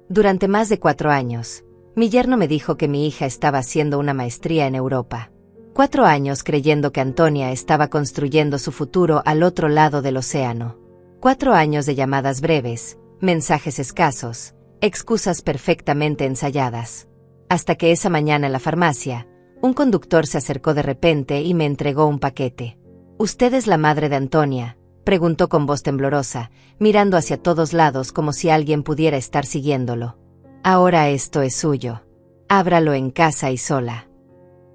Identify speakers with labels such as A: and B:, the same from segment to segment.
A: Durante más de 4 años, mi yerno me dijo que mi hija estaba haciendo una maestría en Europa. 4 años creyendo que Antonia estaba construyendo su futuro al otro lado del océano. 4 años de llamadas breves, mensajes escasos, excusas perfectamente ensayadas. Hasta que esa mañana en la farmacia, un conductor se acercó de repente y me entregó un paquete. «¿Usted es la madre de Antonia?», preguntó con voz temblorosa, mirando hacia todos lados como si alguien pudiera estar siguiéndolo. «Ahora esto es suyo. Ábralo en casa y sola».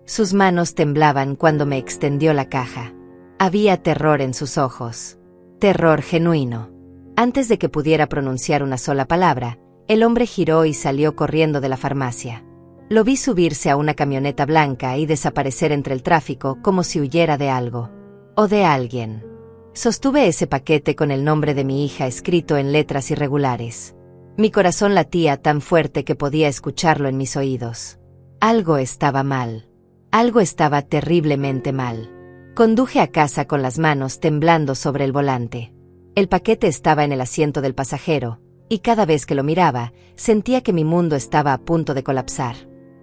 A: Sus manos temblaban cuando me extendió la caja. Había terror en sus ojos. Terror genuino. Antes de que pudiera pronunciar una sola palabra, el hombre giró y salió corriendo de la farmacia. Lo vi subirse a una camioneta blanca y desaparecer entre el tráfico como si huyera de algo. O de alguien. Sostuve ese paquete con el nombre de mi hija escrito en letras irregulares. Mi corazón latía tan fuerte que podía escucharlo en mis oídos. Algo estaba mal. Algo estaba terriblemente mal. Conduje a casa con las manos temblando sobre el volante. El paquete estaba en el asiento del pasajero, y cada vez que lo miraba, sentía que mi mundo estaba a punto de colapsar.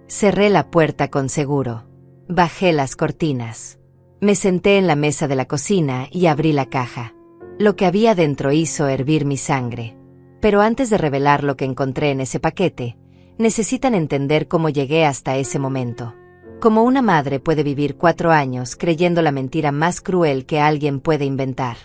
A: Cerré la puerta con seguro. Bajé las cortinas. Me senté en la mesa de la cocina y abrí la caja. Lo que había dentro hizo hervir mi sangre. Pero antes de revelar lo que encontré en ese paquete, necesitan entender cómo llegué hasta ese momento. Cómo una madre puede vivir 4 años creyendo la mentira más cruel que alguien puede inventar.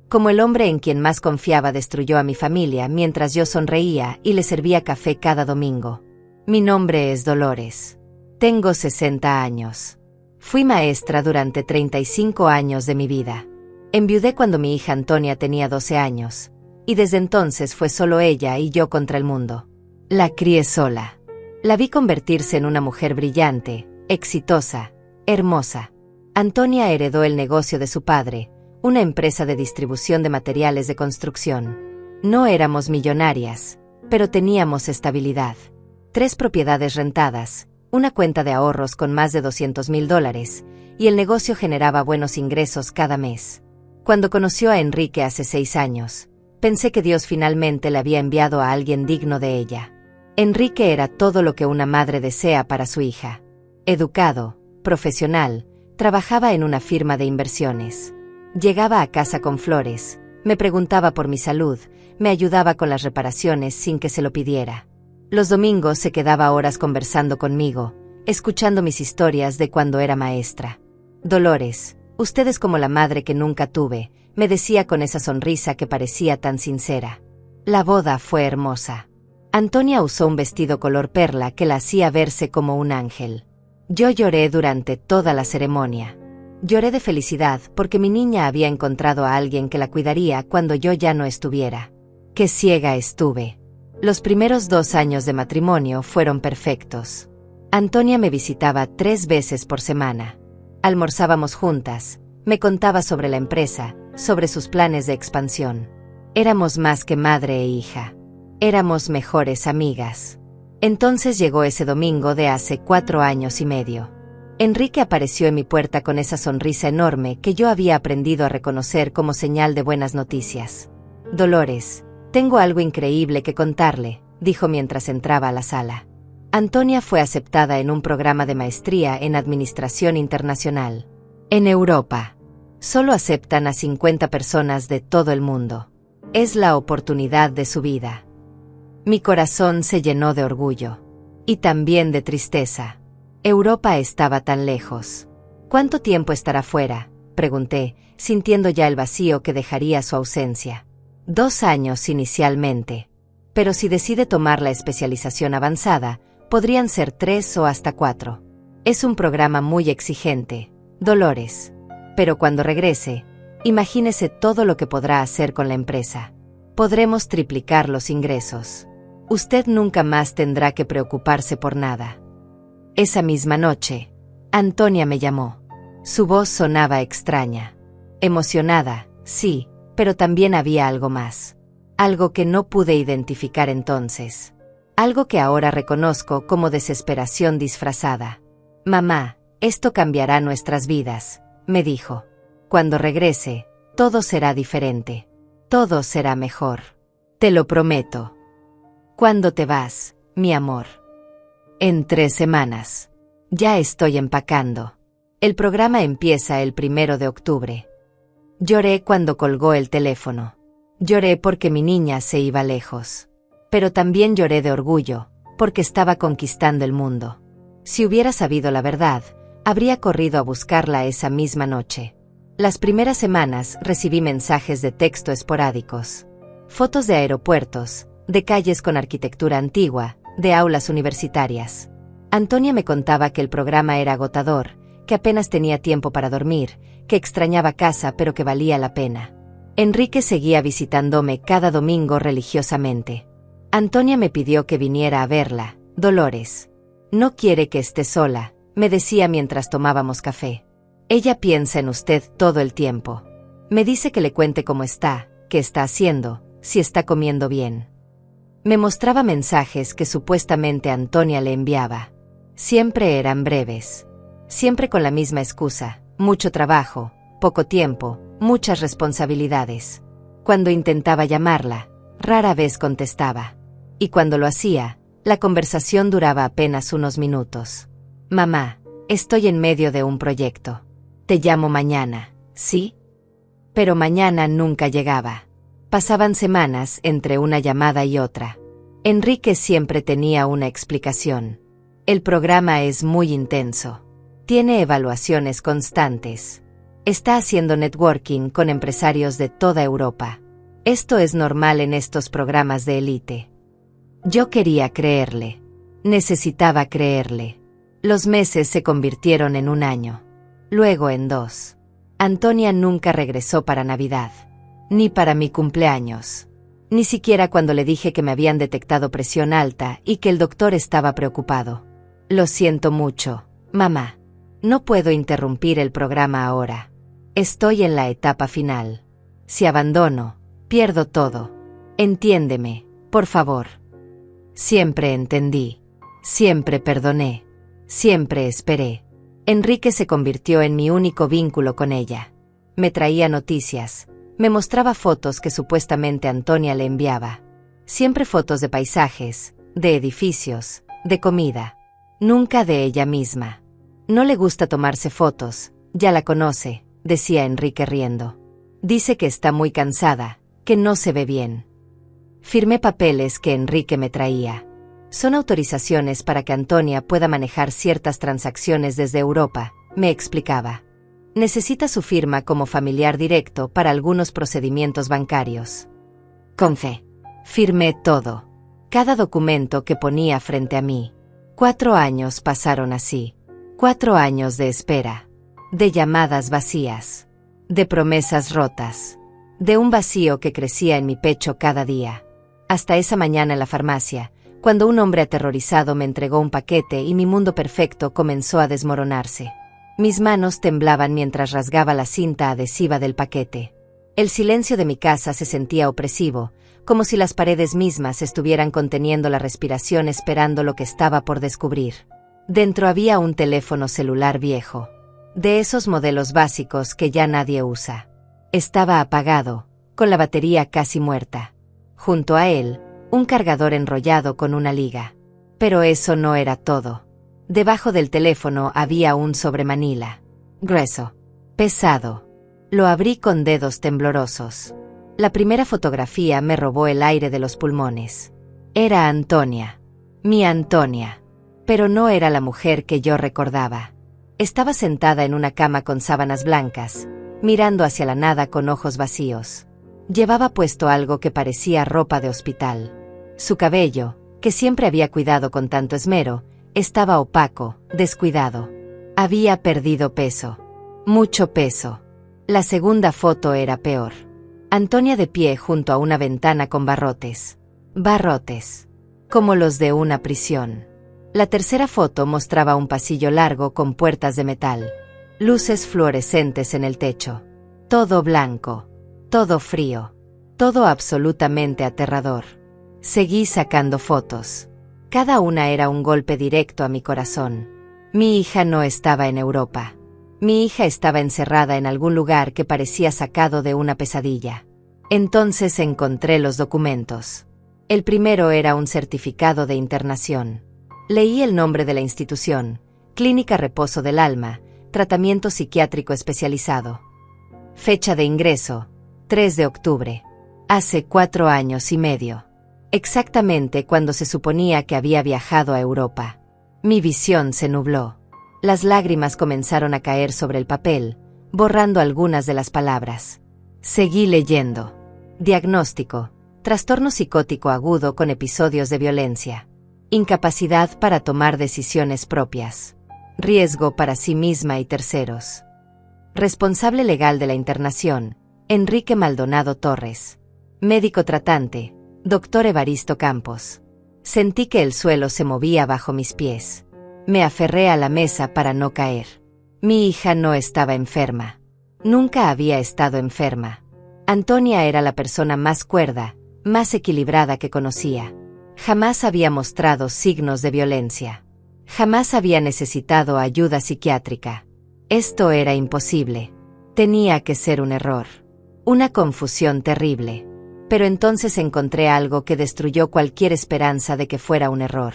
A: Cómo el hombre en quien más confiaba destruyó a mi familia mientras yo sonreía y le servía café cada domingo. Mi nombre es Dolores. Tengo 60 años. Fui maestra durante 35 años de mi vida. Enviudé cuando mi hija Antonia tenía 12 años, y desde entonces fue solo ella y yo contra el mundo. La crié sola. La vi convertirse en una mujer brillante, exitosa, hermosa. Antonia heredó el negocio de su padre, una empresa de distribución de materiales de construcción. No éramos millonarias, pero teníamos estabilidad. 3 propiedades rentadas, una cuenta de ahorros con más de $200,000, y el negocio generaba buenos ingresos cada mes. Cuando conoció a Enrique hace 6 años, pensé que Dios finalmente le había enviado a alguien digno de ella. Enrique era todo lo que una madre desea para su hija. Educado, profesional, trabajaba en una firma de inversiones. Llegaba a casa con flores, me preguntaba por mi salud, me ayudaba con las reparaciones sin que se lo pidiera. Los domingos se quedaba horas conversando conmigo, escuchando mis historias de cuando era maestra. «Dolores, usted es como la madre que nunca tuve», me decía con esa sonrisa que parecía tan sincera. La boda fue hermosa. Antonia usó un vestido color perla que la hacía verse como un ángel. Yo lloré durante toda la ceremonia. Lloré de felicidad porque mi niña había encontrado a alguien que la cuidaría cuando yo ya no estuviera. Qué ciega estuve. Los primeros 2 años de matrimonio fueron perfectos. Antonia me visitaba 3 veces por semana. Almorzábamos juntas, me contaba sobre la empresa, sobre sus planes de expansión. Éramos más que madre e hija. Éramos mejores amigas. Entonces llegó ese domingo de hace 4 años y medio. Enrique apareció en mi puerta con esa sonrisa enorme que yo había aprendido a reconocer como señal de buenas noticias. «Dolores, tengo algo increíble que contarle», dijo mientras entraba a la sala. Antonia fue aceptada en un programa de maestría en Administración Internacional. En Europa. Solo aceptan a 50 personas de todo el mundo. Es la oportunidad de su vida. Mi corazón se llenó de orgullo. Y también de tristeza. Europa estaba tan lejos. «¿Cuánto tiempo estará fuera?», pregunté, sintiendo ya el vacío que dejaría su ausencia. 2 años inicialmente. Pero si decide tomar la especialización avanzada, podrían ser 3 o hasta 4. Es un programa muy exigente, Dolores. Pero cuando regrese, imagínese todo lo que podrá hacer con la empresa. Podremos triplicar los ingresos. Usted nunca más tendrá que preocuparse por nada. Esa misma noche, Antonia me llamó. Su voz sonaba extraña. Emocionada, sí, pero también había algo más. Algo que no pude identificar entonces. Algo que ahora reconozco como desesperación disfrazada. «Mamá, esto cambiará nuestras vidas», me dijo. «Cuando regrese, todo será diferente. Todo será mejor. Te lo prometo». ¿Cuándo te vas, mi amor? En 3 semanas. Ya estoy empacando. El programa empieza el 1 de octubre. Lloré cuando colgó el teléfono. Lloré porque mi niña se iba lejos. Pero también lloré de orgullo, porque estaba conquistando el mundo. Si hubiera sabido la verdad, habría corrido a buscarla esa misma noche. Las primeras semanas recibí mensajes de texto esporádicos. Fotos de aeropuertos, de calles con arquitectura antigua, de aulas universitarias. Antonia me contaba que el programa era agotador, que apenas tenía tiempo para dormir, que extrañaba casa pero que valía la pena. Enrique seguía visitándome cada domingo religiosamente. Antonia me pidió que viniera a verla. Dolores. No quiere que esté sola, me decía mientras tomábamos café. Ella piensa en usted todo el tiempo. Me dice que le cuente cómo está, qué está haciendo, si está comiendo bien. Me mostraba mensajes que supuestamente Antonia le enviaba. Siempre eran breves. Siempre con la misma excusa: mucho trabajo, poco tiempo, muchas responsabilidades. Cuando intentaba llamarla, rara vez contestaba. Y cuando lo hacía, la conversación duraba apenas unos minutos. Mamá, estoy en medio de un proyecto. Te llamo mañana, ¿sí? Pero mañana nunca llegaba. Pasaban semanas entre una llamada y otra. Enrique siempre tenía una explicación. El programa es muy intenso. Tiene evaluaciones constantes. Está haciendo networking con empresarios de toda Europa. Esto es normal en estos programas de élite. Yo quería creerle. Necesitaba creerle. Los meses se convirtieron en 1 año. Luego en 2. Antonia nunca regresó para Navidad. Ni para mi cumpleaños. Ni siquiera cuando le dije que me habían detectado presión alta y que el doctor estaba preocupado. Lo siento mucho, mamá. No puedo interrumpir el programa ahora. Estoy en la etapa final. Si abandono, pierdo todo. Entiéndeme, por favor. Siempre entendí. Siempre perdoné. Siempre esperé. Enrique se convirtió en mi único vínculo con ella. Me traía noticias. Me mostraba fotos que supuestamente Antonia le enviaba. Siempre fotos de paisajes, de edificios, de comida. Nunca de ella misma. No le gusta tomarse fotos, ya la conoce, decía Enrique riendo. Dice que está muy cansada, que no se ve bien. Firmé papeles que Enrique me traía. Son autorizaciones para que Antonia pueda manejar ciertas transacciones desde Europa, me explicaba. Necesita su firma como familiar directo para algunos procedimientos bancarios. Con fe. Firmé todo. Cada documento que ponía frente a mí. 4 años pasaron así. 4 años de espera. De llamadas vacías. De promesas rotas. De un vacío que crecía en mi pecho cada día. Hasta esa mañana en la farmacia, cuando un hombre aterrorizado me entregó un paquete y mi mundo perfecto comenzó a desmoronarse. Mis manos temblaban mientras rasgaba la cinta adhesiva del paquete. El silencio de mi casa se sentía opresivo, como si las paredes mismas estuvieran conteniendo la respiración esperando lo que estaba por descubrir. Dentro había un teléfono celular viejo. De esos modelos básicos que ya nadie usa. Estaba apagado, con la batería casi muerta. Junto a él, un cargador enrollado con una liga. Pero eso no era todo. Debajo del teléfono había un sobremanila. Grueso. Pesado. Lo abrí con dedos temblorosos. La primera fotografía me robó el aire de los pulmones. Era Antonia. Mi Antonia. Pero no era la mujer que yo recordaba. Estaba sentada en una cama con sábanas blancas, mirando hacia la nada con ojos vacíos. Llevaba puesto algo que parecía ropa de hospital. Su cabello, que siempre había cuidado con tanto esmero, estaba opaco, descuidado. Había perdido peso. Mucho peso. La segunda foto era peor. Antonia de pie junto a una ventana con barrotes. Barrotes. Como los de una prisión. La tercera foto mostraba un pasillo largo con puertas de metal. Luces fluorescentes en el techo. Todo blanco. Todo frío. Todo absolutamente aterrador. Seguí sacando fotos. Cada una era un golpe directo a mi corazón. Mi hija no estaba en Europa. Mi hija estaba encerrada en algún lugar que parecía sacado de una pesadilla. Entonces encontré los documentos. El primero era un certificado de internación. Leí el nombre de la institución: Clínica Reposo del Alma, tratamiento psiquiátrico especializado. Fecha de ingreso: 3 de octubre. Hace 4 años y medio. Exactamente cuando se suponía que había viajado a Europa. Mi visión se nubló. Las lágrimas comenzaron a caer sobre el papel, borrando algunas de las palabras. Seguí leyendo. Diagnóstico: trastorno psicótico agudo con episodios de violencia. Incapacidad para tomar decisiones propias. Riesgo para sí misma y terceros. Responsable legal de la internación: Enrique Maldonado Torres. Médico tratante: Dr. Evaristo Campos. Sentí que el suelo se movía bajo mis pies. Me aferré a la mesa para no caer. Mi hija no estaba enferma. Nunca había estado enferma. Antonia era la persona más cuerda, más equilibrada que conocía. Jamás había mostrado signos de violencia. Jamás había necesitado ayuda psiquiátrica. Esto era imposible. Tenía que ser un error. Una confusión terrible. Pero entonces encontré algo que destruyó cualquier esperanza de que fuera un error.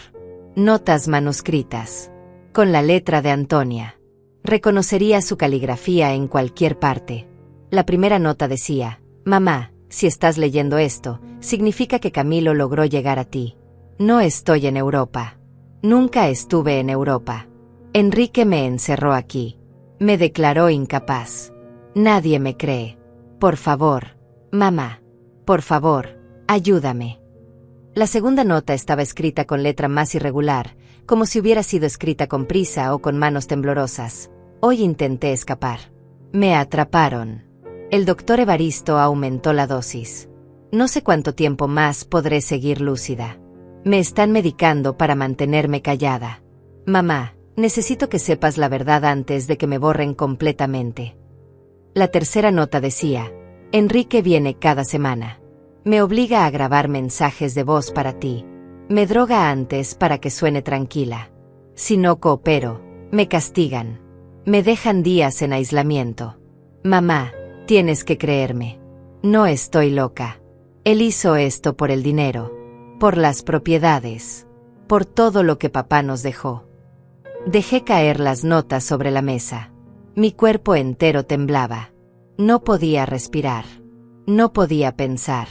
A: Notas manuscritas. Con la letra de Antonia. Reconocería su caligrafía en cualquier parte. La primera nota decía: Mamá, si estás leyendo esto, significa que Camilo logró llegar a ti. No estoy en Europa. Nunca estuve en Europa. Enrique me encerró aquí. Me declaró incapaz. Nadie me cree. Por favor, mamá. Por favor, ayúdame. La segunda nota estaba escrita con letra más irregular, como si hubiera sido escrita con prisa o con manos temblorosas. Hoy intenté escapar. Me atraparon. El doctor Evaristo aumentó la dosis. No sé cuánto tiempo más podré seguir lúcida. Me están medicando para mantenerme callada. Mamá, necesito que sepas la verdad antes de que me borren completamente. La tercera nota decía: Enrique viene cada semana. Me obliga a grabar mensajes de voz para ti. Me droga antes para que suene tranquila. Si no coopero, me castigan. Me dejan días en aislamiento. Mamá, tienes que creerme. No estoy loca. Él hizo esto por el dinero, por las propiedades, por todo lo que papá nos dejó. Dejé caer las notas sobre la mesa. Mi cuerpo entero temblaba. No podía respirar. No podía pensar.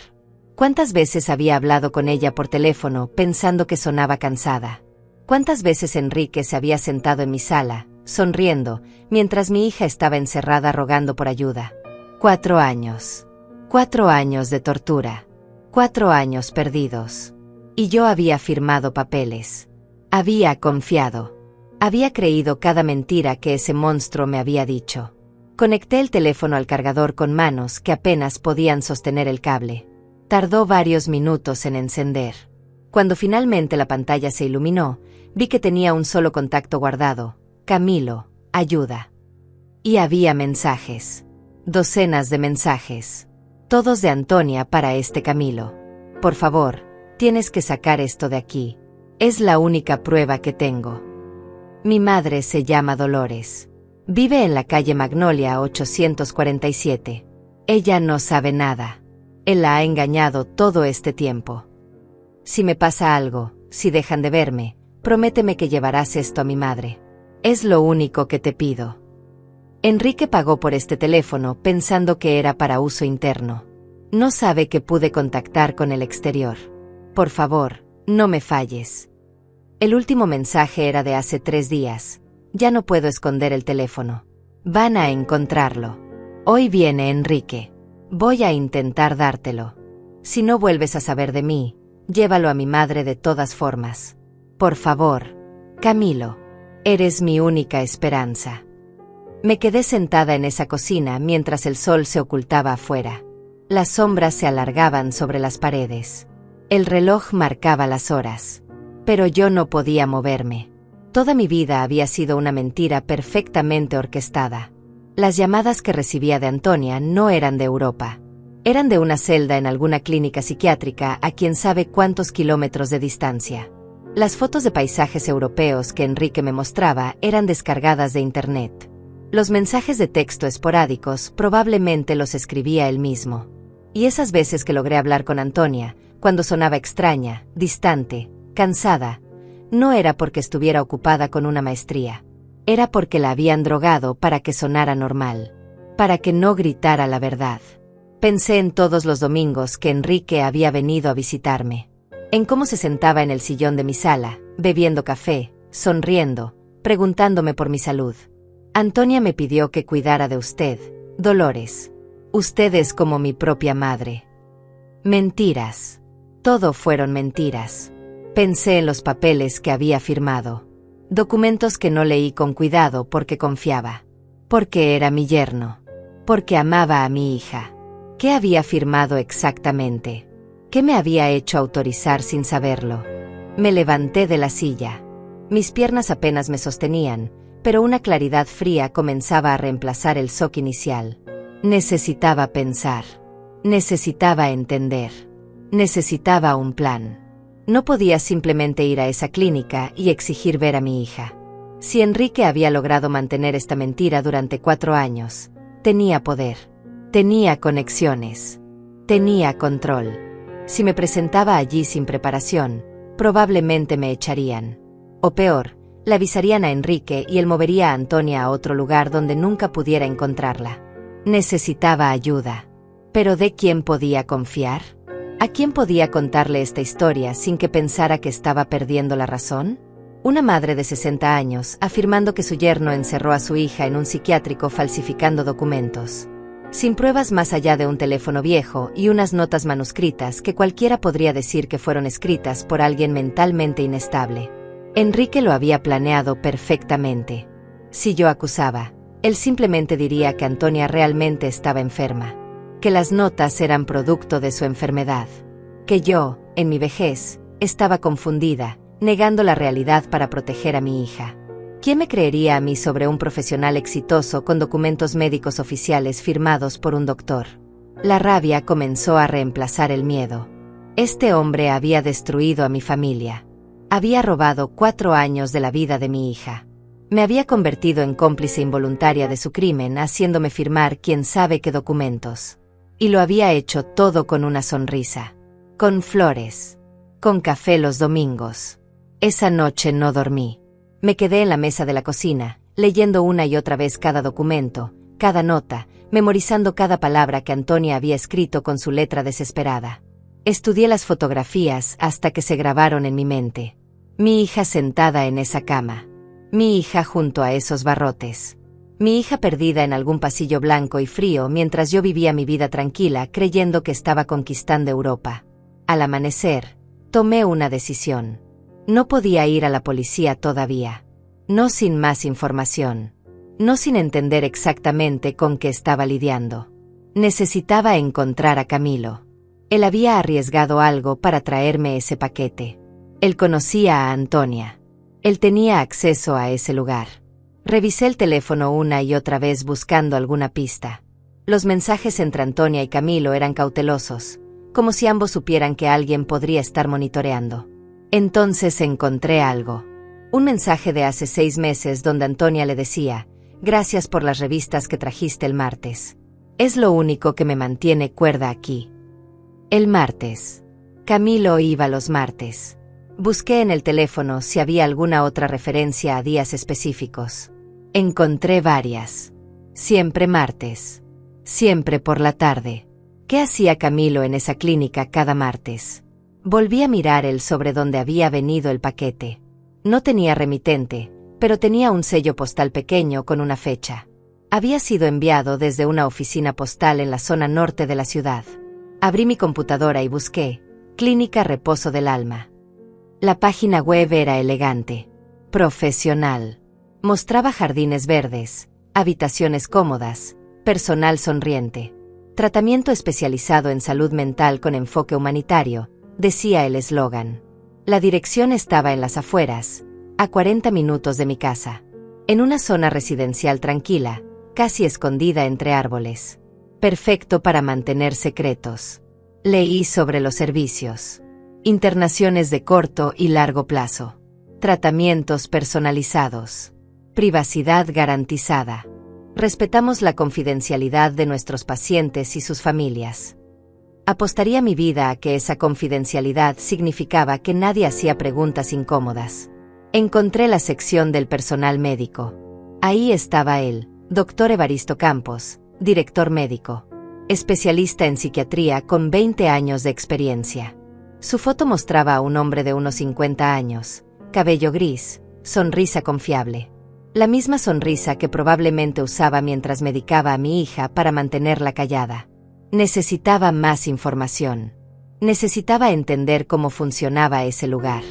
A: ¿Cuántas veces había hablado con ella por teléfono pensando que sonaba cansada? ¿Cuántas veces Enrique se había sentado en mi sala, sonriendo, mientras mi hija estaba encerrada rogando por ayuda? 4 años. 4 años de tortura. 4 años perdidos. Y yo había firmado papeles. Había confiado. Había creído cada mentira que ese monstruo me había dicho. Conecté el teléfono al cargador con manos que apenas podían sostener el cable. Tardó varios minutos en encender. Cuando finalmente la pantalla se iluminó, vi que tenía un solo contacto guardado: Camilo, ayuda. Y había mensajes. Docenas de mensajes. Todos de Antonia para este Camilo. Por favor, tienes que sacar esto de aquí. Es la única prueba que tengo. Mi madre se llama Dolores. Vive en la calle Magnolia 847. Ella no sabe nada. Él la ha engañado todo este tiempo. Si me pasa algo, si dejan de verme, prométeme que llevarás esto a mi madre. Es lo único que te pido. Enrique pagó por este teléfono pensando que era para uso interno. No sabe que pude contactar con el exterior. Por favor, no me falles. El último mensaje era de hace 3 días. Ya no puedo esconder el teléfono. Van a encontrarlo. Hoy viene Enrique. Voy a intentar dártelo. Si no vuelves a saber de mí, llévalo a mi madre de todas formas. Por favor, Camilo. Eres mi única esperanza. Me quedé sentada en esa cocina mientras el sol se ocultaba afuera. Las sombras se alargaban sobre las paredes. El reloj marcaba las horas. Pero yo no podía moverme. Toda mi vida había sido una mentira perfectamente orquestada. Las llamadas que recibía de Antonia no eran de Europa. Eran de una celda en alguna clínica psiquiátrica a quién sabe cuántos kilómetros de distancia. Las fotos de paisajes europeos que Enrique me mostraba eran descargadas de internet. Los mensajes de texto esporádicos probablemente los escribía él mismo. Y esas veces que logré hablar con Antonia, Cuando sonaba extraña, distante, cansada, no era porque estuviera ocupada con una maestría. Era porque la habían drogado para que sonara normal, para que no gritara la verdad. Pensé en todos los domingos que Enrique había venido a visitarme, en cómo se sentaba en el sillón de mi sala, bebiendo café, sonriendo, preguntándome por mi salud. Antonia me pidió que cuidara de usted, Dolores. Usted es como mi propia madre. Mentiras. Todo fueron mentiras. Pensé en los papeles que había firmado. Documentos que no leí con cuidado porque confiaba. Porque era mi yerno. Porque amaba a mi hija. ¿Qué había firmado exactamente? ¿Qué me había hecho autorizar sin saberlo? Me levanté de la silla. Mis piernas apenas me sostenían, pero una claridad fría comenzaba a reemplazar el shock inicial. Necesitaba pensar. Necesitaba entender. Necesitaba un plan. No podía simplemente ir a esa clínica y exigir ver a mi hija. Si Enrique había logrado mantener esta mentira durante 4 años, tenía poder. Tenía conexiones. Tenía control. Si me presentaba allí sin preparación, probablemente me echarían. O peor, le avisarían a Enrique y él movería a Antonia a otro lugar donde nunca pudiera encontrarla. Necesitaba ayuda. ¿Pero de quién podía confiar? ¿A quién podía contarle esta historia sin que pensara que estaba perdiendo la razón? Una madre de 60 años afirmando que su yerno encerró a su hija en un psiquiátrico falsificando documentos. Sin pruebas más allá de un teléfono viejo y unas notas manuscritas que cualquiera podría decir que fueron escritas por alguien mentalmente inestable. Enrique lo había planeado perfectamente. Si yo acusaba, él simplemente diría que Antonia realmente estaba enferma, que las notas eran producto de su enfermedad, que yo, en mi vejez, estaba confundida, negando la realidad para proteger a mi hija. ¿Quién me creería a mí sobre un profesional exitoso con documentos médicos oficiales firmados por un doctor? La rabia comenzó a reemplazar el miedo. Este hombre había destruido a mi familia. Había robado 4 años de la vida de mi hija. Me había convertido en cómplice involuntaria de su crimen, haciéndome firmar quién sabe qué documentos. Y lo había hecho todo con una sonrisa. Con flores. Con café los domingos. Esa noche no dormí. Me quedé en la mesa de la cocina, leyendo una y otra vez cada documento, cada nota, memorizando cada palabra que Antonia había escrito con su letra desesperada. Estudié las fotografías hasta que se grabaron en mi mente. Mi hija sentada en esa cama. Mi hija junto a esos barrotes. Mi hija perdida en algún pasillo blanco y frío mientras yo vivía mi vida tranquila creyendo que estaba conquistando Europa. Al amanecer, tomé una decisión. No podía ir a la policía todavía. No sin más información. No sin entender exactamente con qué estaba lidiando. Necesitaba encontrar a Camilo. Él había arriesgado algo para traerme ese paquete. Él conocía a Antonia. Él tenía acceso a ese lugar. Revisé el teléfono una y otra vez buscando alguna pista. Los mensajes entre Antonia y Camilo eran cautelosos, como si ambos supieran que alguien podría estar monitoreando. Entonces encontré algo. Un mensaje de hace 6 meses donde Antonia le decía: «Gracias por las revistas que trajiste el martes. Es lo único que me mantiene cuerda aquí». El martes. Camilo iba los martes. Busqué en el teléfono si había alguna otra referencia a días específicos. Encontré varias. Siempre martes. Siempre por la tarde. ¿Qué hacía Camilo en esa clínica cada martes? Volví a mirar el sobre donde había venido el paquete. No tenía remitente, pero tenía un sello postal pequeño con una fecha. Había sido enviado desde una oficina postal en la zona norte de la ciudad. Abrí mi computadora y busqué Clínica Reposo del Alma. La página web era elegante, profesional. Mostraba jardines verdes, habitaciones cómodas, personal sonriente. Tratamiento especializado en salud mental con enfoque humanitario, decía el eslogan. La dirección estaba en las afueras, a 40 minutos de mi casa, en una zona residencial tranquila, casi escondida entre árboles. Perfecto para mantener secretos. Leí sobre los servicios. Internaciones de corto y largo plazo. Tratamientos personalizados. Privacidad garantizada. Respetamos la confidencialidad de nuestros pacientes y sus familias. Apostaría mi vida a que esa confidencialidad significaba que nadie hacía preguntas incómodas. Encontré la sección del personal médico. Ahí estaba él, Dr. Evaristo Campos, director médico, especialista en psiquiatría con 20 años de experiencia. Su foto mostraba a un hombre de unos 50 años, cabello gris, sonrisa confiable. La misma sonrisa que probablemente usaba mientras medicaba a mi hija para mantenerla callada. Necesitaba más información. Necesitaba entender cómo funcionaba ese lugar.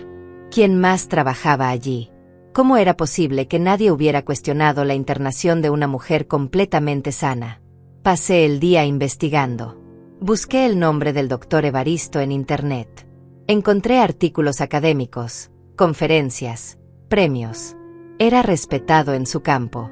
A: ¿Quién más trabajaba allí? ¿Cómo era posible que nadie hubiera cuestionado la internación de una mujer completamente sana? Pasé el día investigando. Busqué el nombre del doctor Evaristo en Internet. Encontré artículos académicos, conferencias, premios. Era respetado en su campo.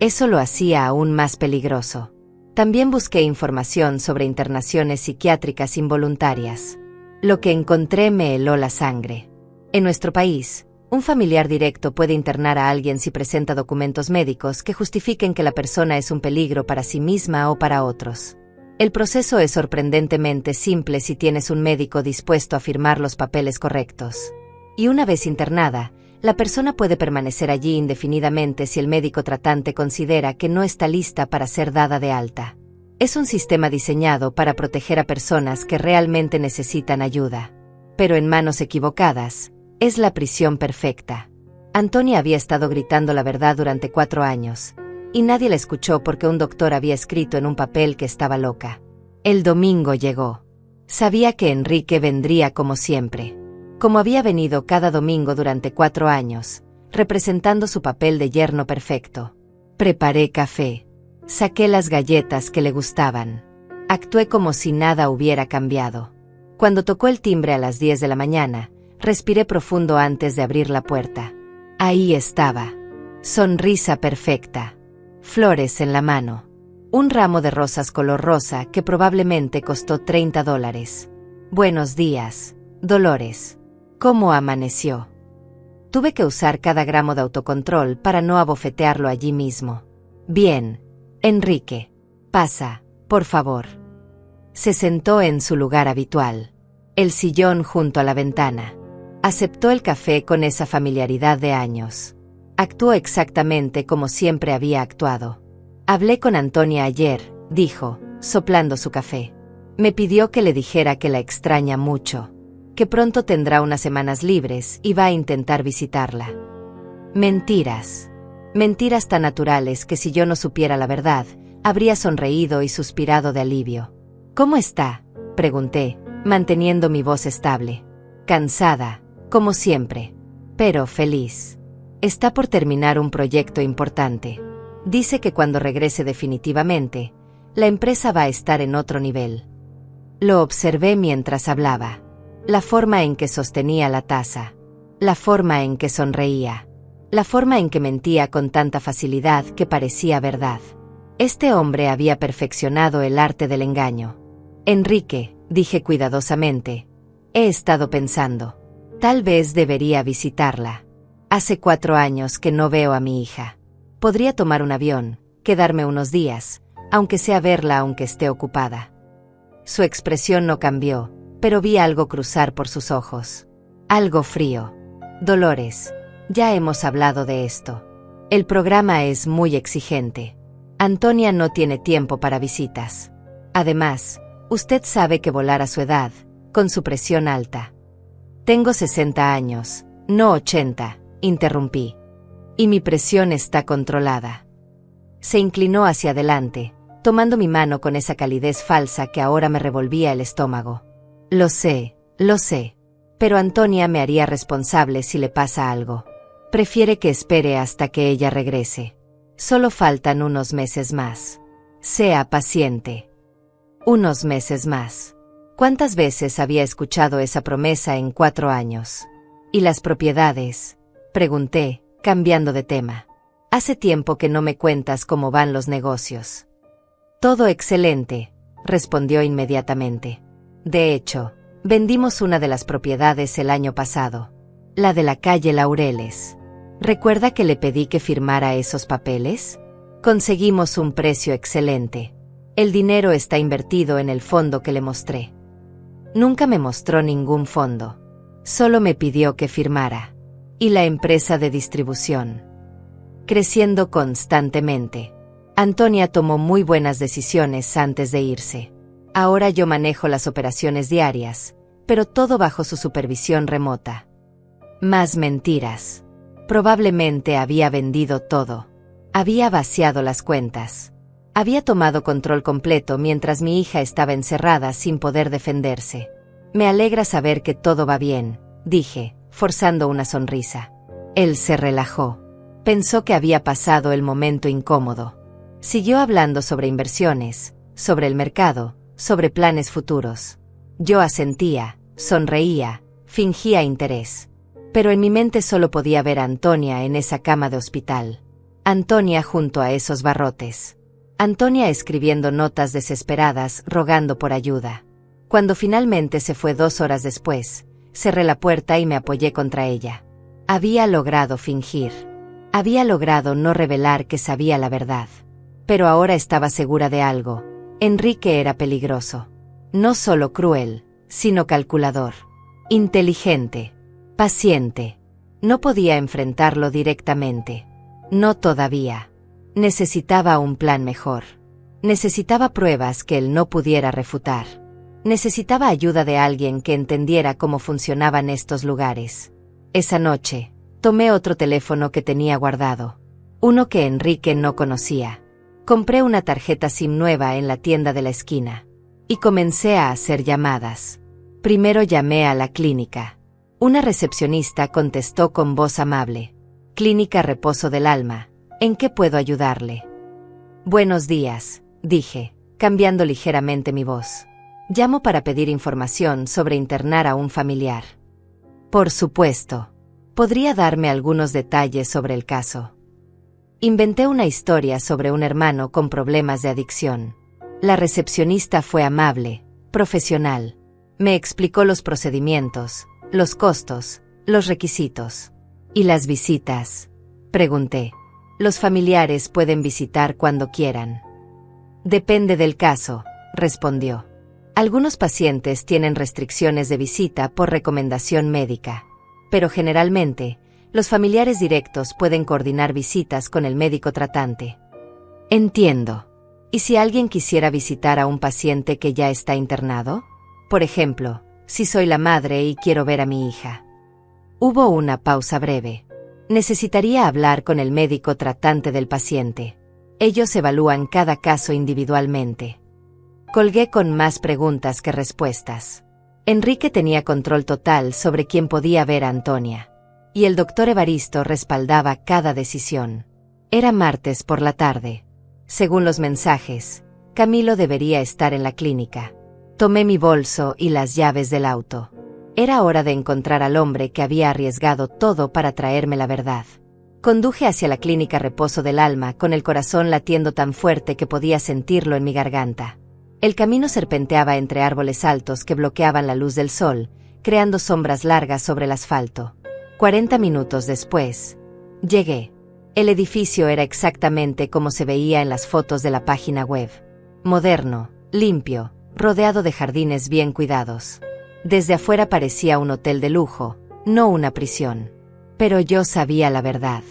A: Eso lo hacía aún más peligroso. También busqué información sobre internaciones psiquiátricas involuntarias. Lo que encontré me heló la sangre. En nuestro país, un familiar directo puede internar a alguien si presenta documentos médicos que justifiquen que la persona es un peligro para sí misma o para otros. El proceso es sorprendentemente simple si tienes un médico dispuesto a firmar los papeles correctos. Y una vez internada, la persona puede permanecer allí indefinidamente si el médico tratante considera que no está lista para ser dada de alta. Es un sistema diseñado para proteger a personas que realmente necesitan ayuda. Pero en manos equivocadas, es la prisión perfecta. Antonia había estado gritando la verdad durante 4 años, y nadie la escuchó porque un doctor había escrito en un papel que estaba loca. El domingo llegó. Sabía que Enrique vendría como siempre. Como había venido cada domingo durante 4 años, representando su papel de yerno perfecto. Preparé café. Saqué las galletas que le gustaban. Actué como si nada hubiera cambiado. Cuando tocó el timbre a las 10 de la mañana, respiré profundo antes de abrir la puerta. Ahí estaba. Sonrisa perfecta. Flores en la mano. Un ramo de rosas color rosa que probablemente costó $30. Buenos días, Dolores. ¿Cómo amaneció? Tuve que usar cada gramo de autocontrol para no abofetearlo allí mismo. Bien, Enrique. Pasa, por favor. Se sentó en su lugar habitual. El sillón junto a la ventana. Aceptó el café con esa familiaridad de años. Actuó exactamente como siempre había actuado. Hablé con Antonia ayer, dijo, soplando su café. Me pidió que le dijera que la extraña mucho. Que pronto tendrá unas semanas libres y va a intentar visitarla. Mentiras. Mentiras tan naturales que si yo no supiera la verdad, habría sonreído y suspirado de alivio. ¿Cómo está?, pregunté, manteniendo mi voz estable. Cansada, como siempre, pero feliz. Está por terminar un proyecto importante. Dice que cuando regrese definitivamente, la empresa va a estar en otro nivel. Lo observé mientras hablaba. La forma en que sostenía la taza. La forma en que sonreía. La forma en que mentía con tanta facilidad que parecía verdad. Este hombre había perfeccionado el arte del engaño. Enrique, dije cuidadosamente, he estado pensando. Tal vez debería visitarla. Hace 4 años que no veo a mi hija. Podría tomar un avión, quedarme unos días, aunque sea verla aunque esté ocupada. Su expresión no cambió, pero vi algo cruzar por sus ojos. Algo frío. Dolores, ya hemos hablado de esto. El programa es muy exigente. Antonia no tiene tiempo para visitas. Además, usted sabe que volar a su edad, con su presión alta. Tengo 60 años, no 80, interrumpí. Y mi presión está controlada. Se inclinó hacia adelante, tomando mi mano con esa calidez falsa que ahora me revolvía el estómago. Lo sé, pero Antonia me haría responsable si le pasa algo. Prefiere que espere hasta que ella regrese. Solo faltan unos meses más. Sea paciente. Unos meses más. ¿Cuántas veces había escuchado esa promesa en 4 años? ¿Y las propiedades?, pregunté, cambiando de tema. Hace tiempo que no me cuentas cómo van los negocios. Todo excelente, respondió inmediatamente. De hecho, vendimos una de las propiedades el año pasado. La de la calle Laureles. ¿Recuerda que le pedí que firmara esos papeles? Conseguimos un precio excelente. El dinero está invertido en el fondo que le mostré. Nunca me mostró ningún fondo. Solo me pidió que firmara. Y la empresa de distribución. Creciendo constantemente. Antonia tomó muy buenas decisiones antes de irse. Ahora yo manejo las operaciones diarias, pero todo bajo su supervisión remota. Más mentiras. Probablemente había vendido todo. Había vaciado las cuentas. Había tomado control completo mientras mi hija estaba encerrada sin poder defenderse. Me alegra saber que todo va bien, dije, forzando una sonrisa. Él se relajó. Pensó que había pasado el momento incómodo. Siguió hablando sobre inversiones, sobre el mercado, sobre planes futuros. Yo asentía, sonreía, fingía interés. Pero en mi mente solo podía ver a Antonia en esa cama de hospital. Antonia junto a esos barrotes. Antonia escribiendo notas desesperadas, rogando por ayuda. Cuando finalmente se fue 2 horas después, cerré la puerta y me apoyé contra ella. Había logrado fingir. Había logrado no revelar que sabía la verdad. Pero ahora estaba segura de algo. Enrique era peligroso. No solo cruel, sino calculador. Inteligente. Paciente. No podía enfrentarlo directamente. No todavía. Necesitaba un plan mejor. Necesitaba pruebas que él no pudiera refutar. Necesitaba ayuda de alguien que entendiera cómo funcionaban estos lugares. Esa noche, tomé otro teléfono que tenía guardado. Uno que Enrique no conocía. Compré una tarjeta SIM nueva en la tienda de la esquina. Y comencé a hacer llamadas. Primero llamé a la clínica. Una recepcionista contestó con voz amable. Clínica Reposo del Alma. ¿En qué puedo ayudarle? Buenos días, dije, cambiando ligeramente mi voz. Llamo para pedir información sobre internar a un familiar. Por supuesto. ¿Podría darme algunos detalles sobre el caso? Inventé una historia sobre un hermano con problemas de adicción. La recepcionista fue amable, profesional. Me explicó los procedimientos, los costos, los requisitos. ¿Y las visitas? Pregunté. Los familiares pueden visitar cuando quieran. Depende del caso, respondió. Algunos pacientes tienen restricciones de visita por recomendación médica, pero generalmente, los familiares directos pueden coordinar visitas con el médico tratante. Entiendo. ¿Y si alguien quisiera visitar a un paciente que ya está internado? Por ejemplo, si soy la madre y quiero ver a mi hija. Hubo una pausa breve. Necesitaría hablar con el médico tratante del paciente. Ellos evalúan cada caso individualmente. Colgué con más preguntas que respuestas. Enrique tenía control total sobre quién podía ver a Antonia. Y el doctor Evaristo respaldaba cada decisión. Era martes por la tarde. Según los mensajes, Camilo debería estar en la clínica. Tomé mi bolso y las llaves del auto. Era hora de encontrar al hombre que había arriesgado todo para traerme la verdad. Conduje hacia la clínica Reposo del Alma con el corazón latiendo tan fuerte que podía sentirlo en mi garganta. El camino serpenteaba entre árboles altos que bloqueaban la luz del sol, creando sombras largas sobre el asfalto. 40 minutos después, llegué. El edificio era exactamente como se veía en las fotos de la página web. Moderno, limpio, rodeado de jardines bien cuidados. Desde afuera parecía un hotel de lujo, no una prisión. Pero yo sabía la verdad.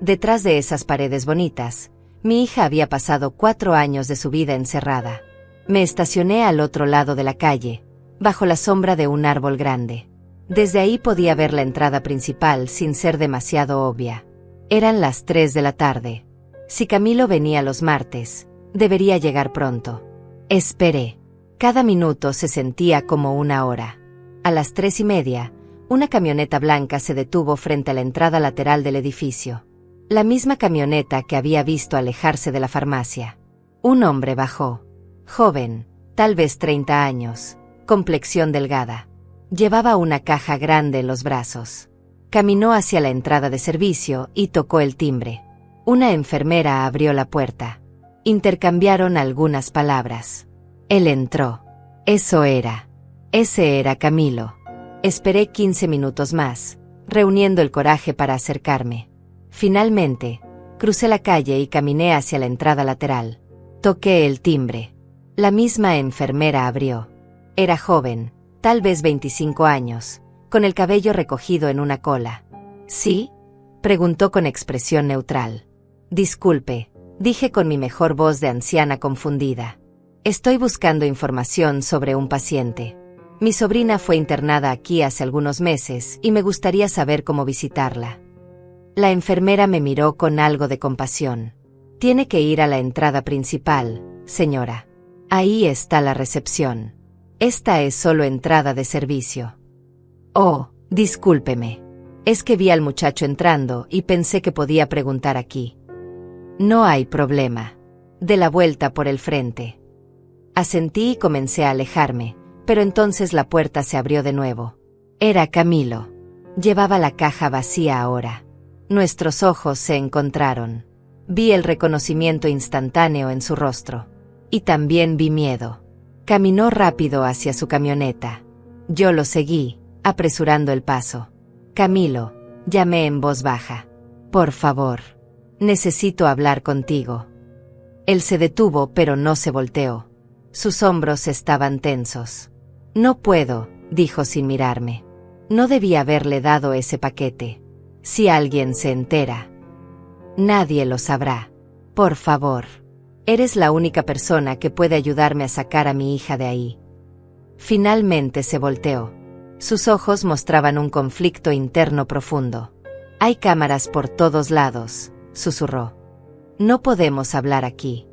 A: Detrás de esas paredes bonitas, mi hija había pasado 4 años de su vida encerrada. Me estacioné al otro lado de la calle, bajo la sombra de un árbol grande. Desde ahí podía ver la entrada principal sin ser demasiado obvia. Eran las 3 de la tarde. Si Camilo venía los martes, debería llegar pronto. Esperé. Cada minuto se sentía como una hora. A las 3:30, una camioneta blanca se detuvo frente a la entrada lateral del edificio. La misma camioneta que había visto alejarse de la farmacia. Un hombre bajó. Joven, tal vez 30 años, complexión delgada. Llevaba una caja grande en los brazos. Caminó hacia la entrada de servicio y tocó el timbre. Una enfermera abrió la puerta. Intercambiaron algunas palabras. Él entró. Ese era Camilo. Esperé 15 minutos más, reuniendo el coraje para acercarme. Finalmente, crucé la calle y caminé hacia la entrada lateral. Toqué el timbre. La misma enfermera abrió. Era joven, Tal vez 25 años, con el cabello recogido en una cola. ¿Sí?, preguntó con expresión neutral. Disculpe, dije con mi mejor voz de anciana confundida. Estoy buscando información sobre un paciente. Mi sobrina fue internada aquí hace algunos meses y me gustaría saber cómo visitarla. La enfermera me miró con algo de compasión. Tiene que ir a la entrada principal, señora. Ahí está la recepción. Esta es solo entrada de servicio. Oh, discúlpeme. Es que vi al muchacho entrando y pensé que podía preguntar aquí. No hay problema. De la vuelta por el frente. Asentí y comencé a alejarme, pero entonces la puerta se abrió de nuevo. Era Camilo. Llevaba la caja vacía ahora. Nuestros ojos se encontraron. Vi el reconocimiento instantáneo en su rostro. Y también vi miedo. Caminó rápido hacia su camioneta. Yo lo seguí, apresurando el paso. Camilo, llamé en voz baja. Por favor. Necesito hablar contigo. Él se detuvo, pero no se volteó. Sus hombros estaban tensos. No puedo, dijo sin mirarme. No debía haberle dado ese paquete. Si alguien se entera. Nadie lo sabrá. Por favor. Eres la única persona que puede ayudarme a sacar a mi hija de ahí. Finalmente se volteó. Sus ojos mostraban un conflicto interno profundo. Hay cámaras por todos lados, susurró. No podemos hablar aquí.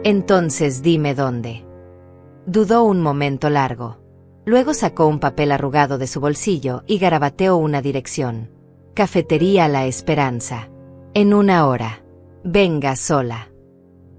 A: Entonces dime dónde. Dudó un momento largo. Luego sacó un papel arrugado de su bolsillo y garabateó una dirección. Cafetería La Esperanza. En 1 hora. Venga sola.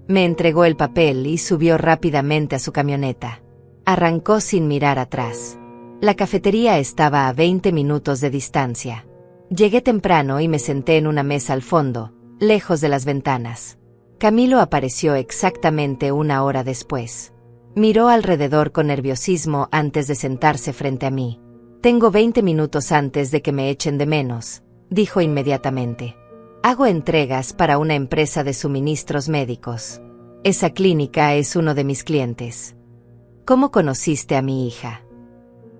A: Me entregó el papel y subió rápidamente a su camioneta. Arrancó sin mirar atrás. La cafetería estaba a 20 minutos de distancia. Llegué temprano y me senté en una mesa al fondo, lejos de las ventanas. Camilo apareció exactamente 1 hora después. Miró alrededor con nerviosismo antes de sentarse frente a mí. Tengo 20 minutos antes de que me echen de menos, dijo inmediatamente. Hago entregas para una empresa de suministros médicos. Esa clínica es uno de mis clientes. ¿Cómo conociste a mi hija?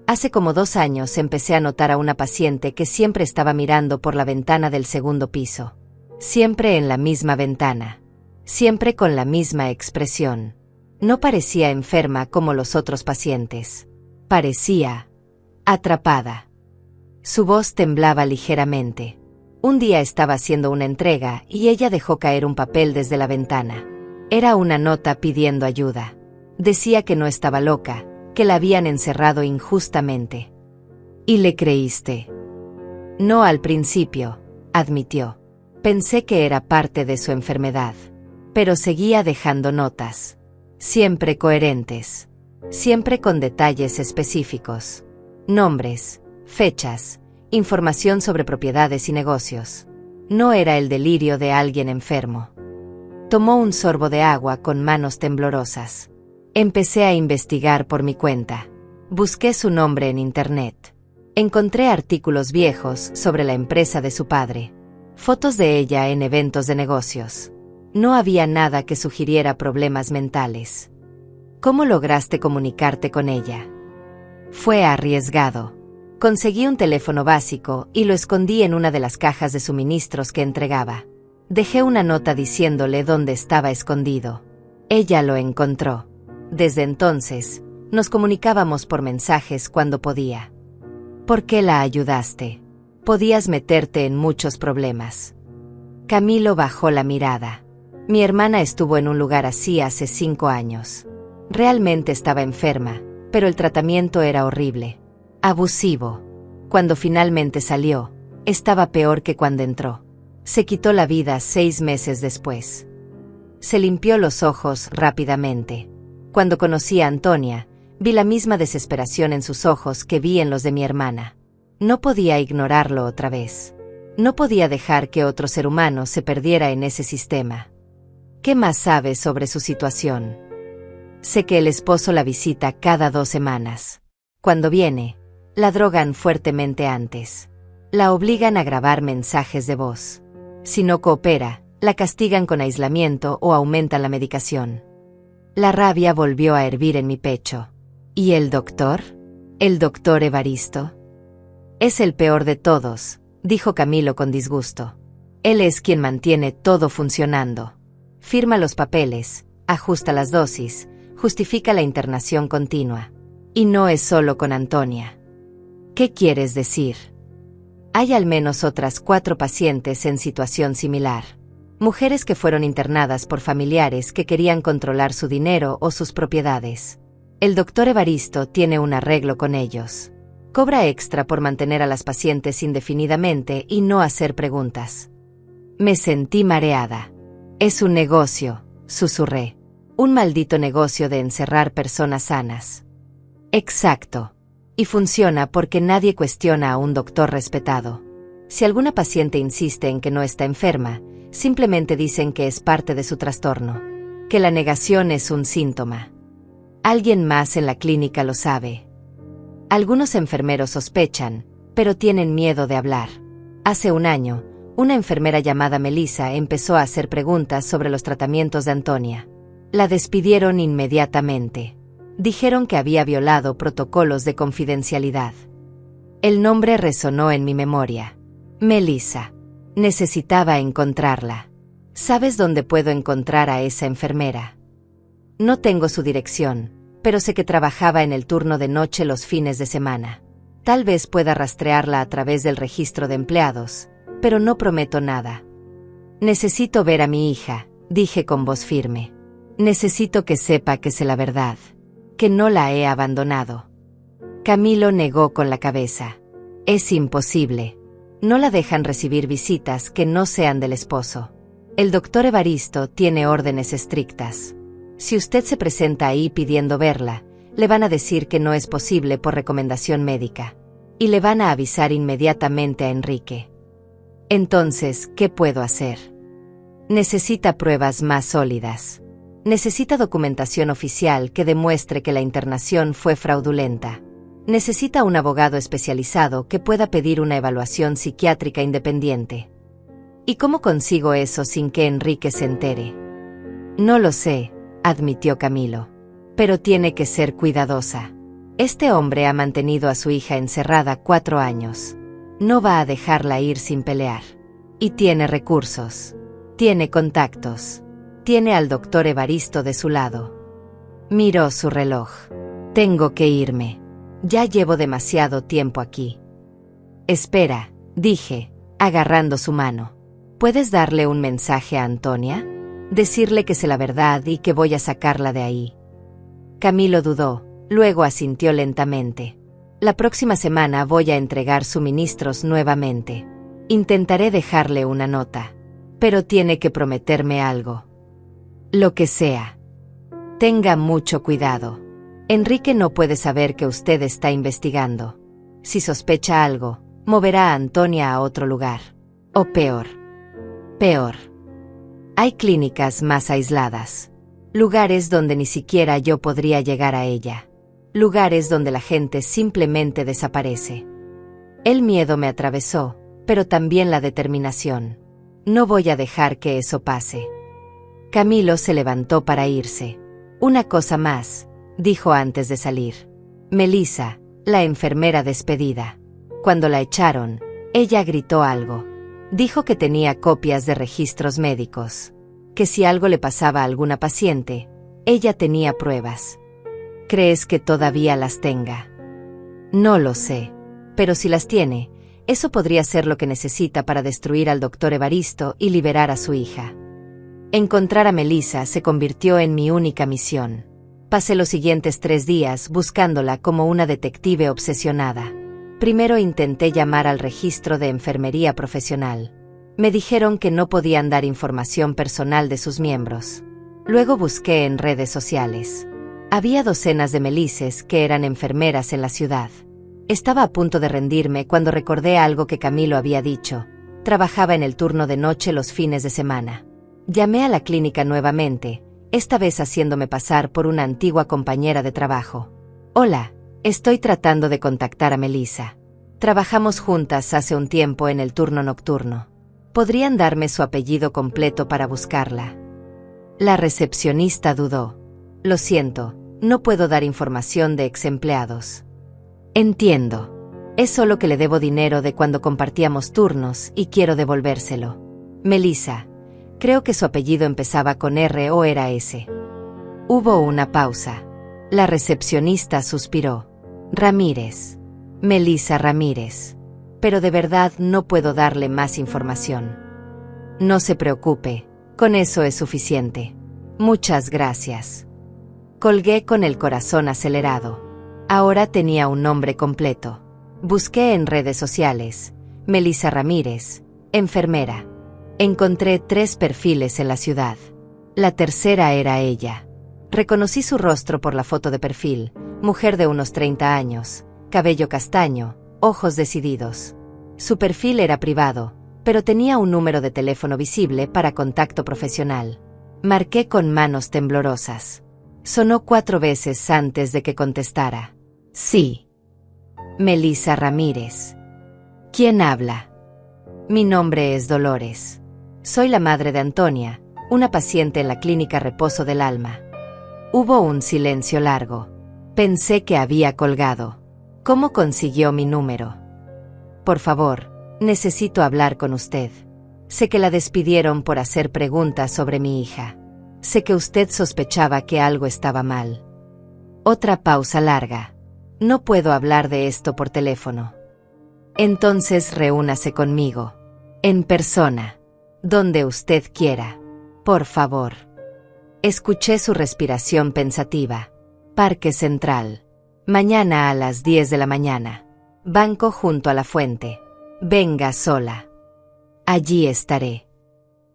A: Hace como 2 años empecé a notar a una paciente que siempre estaba mirando por la ventana del segundo piso. Siempre en la misma ventana. Siempre con la misma expresión. No parecía enferma como los otros pacientes. Parecía atrapada. Su voz temblaba ligeramente. Un día estaba haciendo una entrega y ella dejó caer un papel desde la ventana. Era una nota pidiendo ayuda. Decía que no estaba loca, que la habían encerrado injustamente. ¿Y le creíste? No al principio, admitió. Pensé que era parte de su enfermedad. Pero seguía dejando notas. Siempre coherentes. Siempre con detalles específicos. Nombres, fechas, información sobre propiedades y negocios. No era el delirio de alguien enfermo. Tomó un sorbo de agua con manos temblorosas. Empecé a investigar por mi cuenta. Busqué su nombre en internet. Encontré artículos viejos sobre la empresa de su padre. Fotos de ella en eventos de negocios. No había nada que sugiriera problemas mentales. ¿Cómo lograste comunicarte con ella? Fue arriesgado. Conseguí un teléfono básico y lo escondí en una de las cajas de suministros que entregaba. Dejé una nota diciéndole dónde estaba escondido. Ella lo encontró. Desde entonces, nos comunicábamos por mensajes cuando podía. ¿Por qué la ayudaste? Podías meterte en muchos problemas. Camilo bajó la mirada. Mi hermana estuvo en un lugar así hace 5 años. Realmente estaba enferma, pero el tratamiento era horrible. Abusivo. Cuando finalmente salió, estaba peor que cuando entró. Se quitó la vida 6 meses después. Se limpió los ojos rápidamente. Cuando conocí a Antonia, vi la misma desesperación en sus ojos que vi en los de mi hermana. No podía ignorarlo otra vez. No podía dejar que otro ser humano se perdiera en ese sistema. ¿Qué más sabes sobre su situación? Sé que el esposo la visita cada 2 semanas. Cuando viene, la drogan fuertemente antes. La obligan a grabar mensajes de voz. Si no coopera, la castigan con aislamiento o aumentan la medicación. La rabia volvió a hervir en mi pecho. ¿Y el doctor? ¿El doctor Evaristo? Es el peor de todos, dijo Camilo con disgusto. Él es quien mantiene todo funcionando. Firma los papeles, ajusta las dosis, justifica la internación continua. Y no es solo con Antonia. ¿Qué quieres decir? Hay al menos otras 4 pacientes en situación similar. Mujeres que fueron internadas por familiares que querían controlar su dinero o sus propiedades. El doctor Evaristo tiene un arreglo con ellos. Cobra extra por mantener a las pacientes indefinidamente y no hacer preguntas. Me sentí mareada. Es un negocio, susurré. Un maldito negocio de encerrar personas sanas. Exacto. Y funciona porque nadie cuestiona a un doctor respetado. Si alguna paciente insiste en que no está enferma, simplemente dicen que es parte de su trastorno. Que la negación es un síntoma. Alguien más en la clínica lo sabe. Algunos enfermeros sospechan, pero tienen miedo de hablar. Hace un año, una enfermera llamada Melissa empezó a hacer preguntas sobre los tratamientos de Antonia. La despidieron inmediatamente. Dijeron que había violado protocolos de confidencialidad. El nombre resonó en mi memoria. Melissa. Necesitaba encontrarla. ¿Sabes dónde puedo encontrar a esa enfermera? No tengo su dirección, pero sé que trabajaba en el turno de noche los fines de semana. Tal vez pueda rastrearla a través del registro de empleados, pero no prometo nada. Necesito ver a mi hija, dije con voz firme. Necesito que sepa que sé la verdad, que no la he abandonado. Camilo negó con la cabeza. Es imposible. No la dejan recibir visitas que no sean del esposo. El doctor Evaristo tiene órdenes estrictas. Si usted se presenta ahí pidiendo verla, le van a decir que no es posible por recomendación médica. Y le van a avisar inmediatamente a Enrique. Entonces, ¿qué puedo hacer? Necesita pruebas más sólidas. Necesita documentación oficial que demuestre que la internación fue fraudulenta. Necesita un abogado especializado que pueda pedir una evaluación psiquiátrica independiente. ¿Y cómo consigo eso sin que Enrique se entere? No lo sé, admitió Camilo. Pero tiene que ser cuidadosa. Este hombre ha mantenido a su hija encerrada 4 años. No va a dejarla ir sin pelear. Y tiene recursos. Tiene contactos. Tiene al doctor Evaristo de su lado. Miró su reloj. Tengo que irme. Ya llevo demasiado tiempo aquí. Espera, dije, agarrando su mano. ¿Puedes darle un mensaje a Antonia? Decirle que sé la verdad y que voy a sacarla de ahí. Camilo dudó, luego asintió lentamente. La próxima semana voy a entregar suministros nuevamente. Intentaré dejarle una nota. Pero tiene que prometerme algo. Lo que sea. Tenga mucho cuidado. Enrique no puede saber que usted está investigando. Si sospecha algo, moverá a Antonia a otro lugar. O peor. Peor. Hay clínicas más aisladas. Lugares donde ni siquiera yo podría llegar a ella. Lugares donde la gente simplemente desaparece. El miedo me atravesó, pero también la determinación. No voy a dejar que eso pase. Camilo se levantó para irse. Una cosa más, dijo antes de salir. Melissa, la enfermera despedida. Cuando la echaron, ella gritó algo. Dijo que tenía copias de registros médicos. Que si algo le pasaba a alguna paciente, ella tenía pruebas. ¿Crees que todavía las tenga? No lo sé. Pero si las tiene, eso podría ser lo que necesita para destruir al doctor Evaristo y liberar a su hija. Encontrar a Melissa se convirtió en mi única misión. Pasé los siguientes 3 días buscándola como una detective obsesionada. Primero intenté llamar al registro de enfermería profesional. Me dijeron que no podían dar información personal de sus miembros. Luego busqué en redes sociales. Había docenas de Melices que eran enfermeras en la ciudad. Estaba a punto de rendirme cuando recordé algo que Camilo había dicho. Trabajaba en el turno de noche los fines de semana. Llamé a la clínica nuevamente, esta vez haciéndome pasar por una antigua compañera de trabajo. Hola, estoy tratando de contactar a Melissa. Trabajamos juntas hace un tiempo en el turno nocturno. ¿Podrían darme su apellido completo para buscarla? La recepcionista dudó. Lo siento, no puedo dar información de ex empleados. Entiendo. Es solo que le debo dinero de cuando compartíamos turnos y quiero devolvérselo. Melissa. Creo que su apellido empezaba con R o era S. Hubo una pausa. La recepcionista suspiró. Ramírez. Melissa Ramírez. Pero de verdad no puedo darle más información. No se preocupe, con eso es suficiente. Muchas gracias. Colgué con el corazón acelerado. Ahora tenía un nombre completo. Busqué en redes sociales. Melissa Ramírez, enfermera. Encontré 3 perfiles en la ciudad. La tercera era ella. Reconocí su rostro por la foto de perfil, mujer de unos 30 años, cabello castaño, ojos decididos. Su perfil era privado, pero tenía un número de teléfono visible para contacto profesional. Marqué con manos temblorosas. Sonó 4 veces antes de que contestara. Sí. Melissa Ramírez. ¿Quién habla? Mi nombre es Dolores. Soy la madre de Antonia, una paciente en la clínica Reposo del Alma. Hubo un silencio largo. Pensé que había colgado. ¿Cómo consiguió mi número? Por favor, necesito hablar con usted. Sé que la despidieron por hacer preguntas sobre mi hija. Sé que usted sospechaba que algo estaba mal. Otra pausa larga. No puedo hablar de esto por teléfono. Entonces reúnase conmigo. En persona. Donde usted quiera. Por favor. Escuché su respiración pensativa. Parque Central. Mañana a las 10 de la mañana. Banco junto a la fuente. Venga sola. Allí estaré.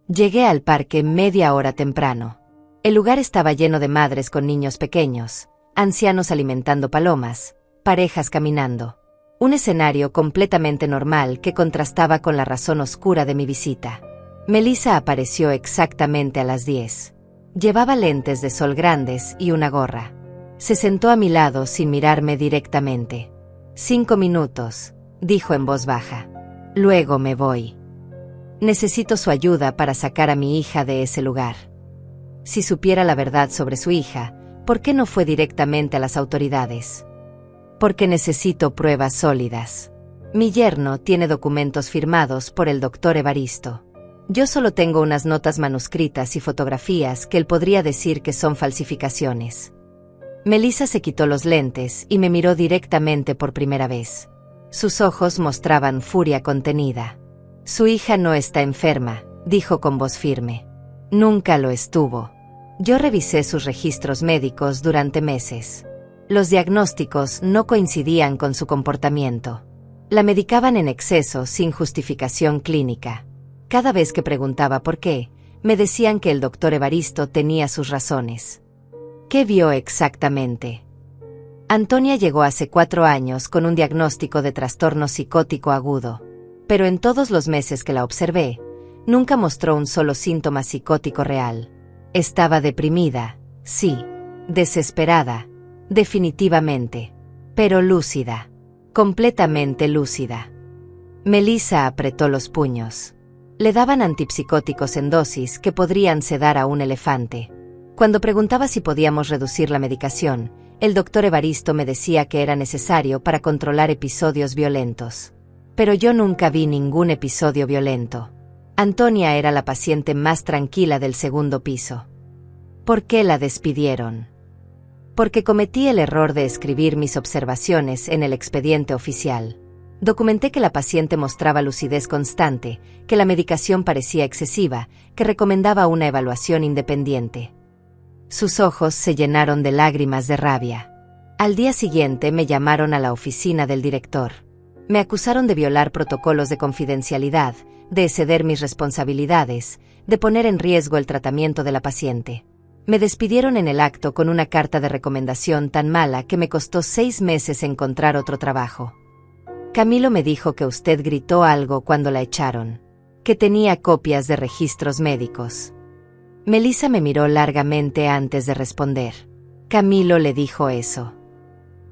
A: Llegué al parque media hora temprano. El lugar estaba lleno de madres con niños pequeños, ancianos alimentando palomas, parejas caminando. Un escenario completamente normal que contrastaba con la razón oscura de mi visita. Melissa apareció exactamente a las 10. Llevaba lentes de sol grandes y una gorra. Se sentó a mi lado sin mirarme directamente. 5 minutos, dijo en voz baja. Luego me voy. Necesito su ayuda para sacar a mi hija de ese lugar. Si supiera la verdad sobre su hija, ¿por qué no fue directamente a las autoridades? Porque necesito pruebas sólidas. Mi yerno tiene documentos firmados por el doctor Evaristo. Yo solo tengo unas notas manuscritas y fotografías que él podría decir que son falsificaciones. Melissa se quitó los lentes y me miró directamente por primera vez. Sus ojos mostraban furia contenida. Su hija no está enferma, dijo con voz firme. Nunca lo estuvo. Yo revisé sus registros médicos durante meses. Los diagnósticos no coincidían con su comportamiento. La medicaban en exceso sin justificación clínica. Cada vez que preguntaba por qué, me decían que el doctor Evaristo tenía sus razones. ¿Qué vio exactamente? Antonia llegó hace 4 años con un diagnóstico de trastorno psicótico agudo, pero en todos los meses que la observé, nunca mostró un solo síntoma psicótico real. Estaba deprimida, sí, desesperada, definitivamente, pero lúcida, completamente lúcida. Melissa apretó los puños. Le daban antipsicóticos en dosis que podrían sedar a un elefante. Cuando preguntaba si podíamos reducir la medicación, el doctor Evaristo me decía que era necesario para controlar episodios violentos. Pero yo nunca vi ningún episodio violento. Antonia era la paciente más tranquila del segundo piso. ¿Por qué la despidieron? Porque cometí el error de escribir mis observaciones en el expediente oficial. Documenté que la paciente mostraba lucidez constante, que la medicación parecía excesiva, que recomendaba una evaluación independiente. Sus ojos se llenaron de lágrimas de rabia. Al día siguiente me llamaron a la oficina del director. Me acusaron de violar protocolos de confidencialidad, de exceder mis responsabilidades, de poner en riesgo el tratamiento de la paciente. Me despidieron en el acto con una carta de recomendación tan mala que me costó 6 meses encontrar otro trabajo. Camilo me dijo que usted gritó algo cuando la echaron, que tenía copias de registros médicos. Melissa me miró largamente antes de responder. Camilo le dijo eso.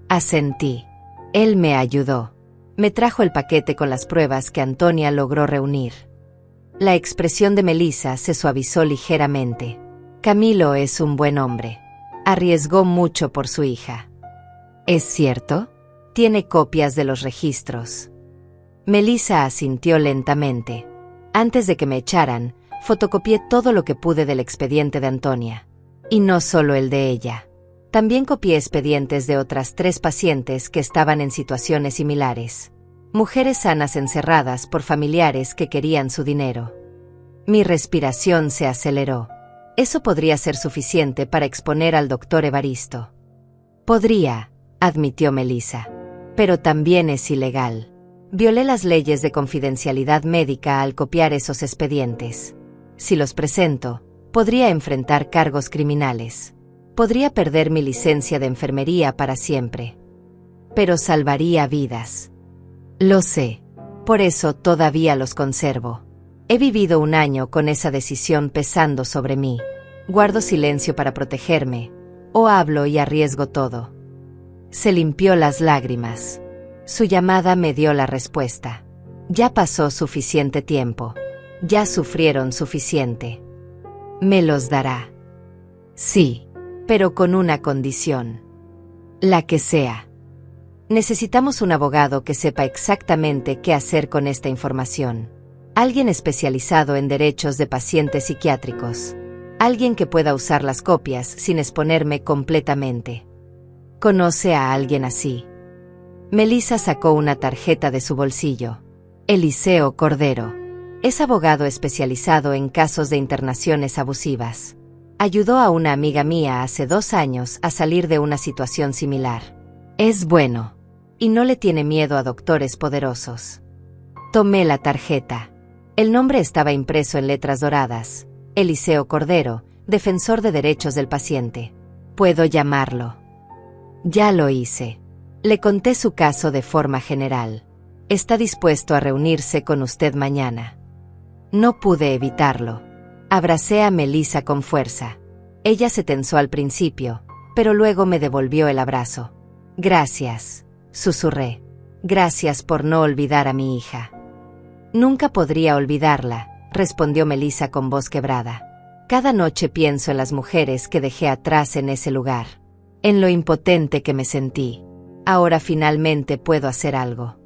A: Asentí. Él me ayudó. Me trajo el paquete con las pruebas que Antonia logró reunir. La expresión de Melissa se suavizó ligeramente. Camilo es un buen hombre. Arriesgó mucho por su hija. ¿Es cierto? Tiene copias de los registros. Melissa asintió lentamente. Antes de que me echaran, fotocopié todo lo que pude del expediente de Antonia. Y no solo el de ella. También copié expedientes de otras 3 pacientes que estaban en situaciones similares. Mujeres sanas encerradas por familiares que querían su dinero. Mi respiración se aceleró. Eso podría ser suficiente para exponer al doctor Evaristo. Podría, admitió Melissa. Pero también es ilegal. Violé las leyes de confidencialidad médica al copiar esos expedientes. Si los presento, podría enfrentar cargos criminales. Podría perder mi licencia de enfermería para siempre. Pero salvaría vidas. Lo sé. Por eso todavía los conservo. He vivido un año con esa decisión pesando sobre mí. Guardo silencio para protegerme, o hablo y arriesgo todo. Se limpió las lágrimas. Su llamada me dio la respuesta. Ya pasó suficiente tiempo. Ya sufrieron suficiente. Me los dará. Sí, pero con una condición. La que sea. Necesitamos un abogado que sepa exactamente qué hacer con esta información. Alguien especializado en derechos de pacientes psiquiátricos. Alguien que pueda usar las copias sin exponerme completamente. ¿Conoce a alguien así? Melissa sacó una tarjeta de su bolsillo. Eliseo Cordero. Es abogado especializado en casos de internaciones abusivas. Ayudó a una amiga mía hace 2 años a salir de una situación similar. Es bueno. Y no le tiene miedo a doctores poderosos. Tomé la tarjeta. El nombre estaba impreso en letras doradas. Eliseo Cordero, defensor de derechos del paciente. Puedo llamarlo. Ya lo hice. Le conté su caso de forma general. Está dispuesto a reunirse con usted mañana. No pude evitarlo. Abracé a Melissa con fuerza. Ella se tensó al principio, pero luego me devolvió el abrazo. Gracias, susurré. Gracias por no olvidar a mi hija. Nunca podría olvidarla, respondió Melissa con voz quebrada. Cada noche pienso en las mujeres que dejé atrás en ese lugar. En lo impotente que me sentí. Ahora finalmente puedo hacer algo.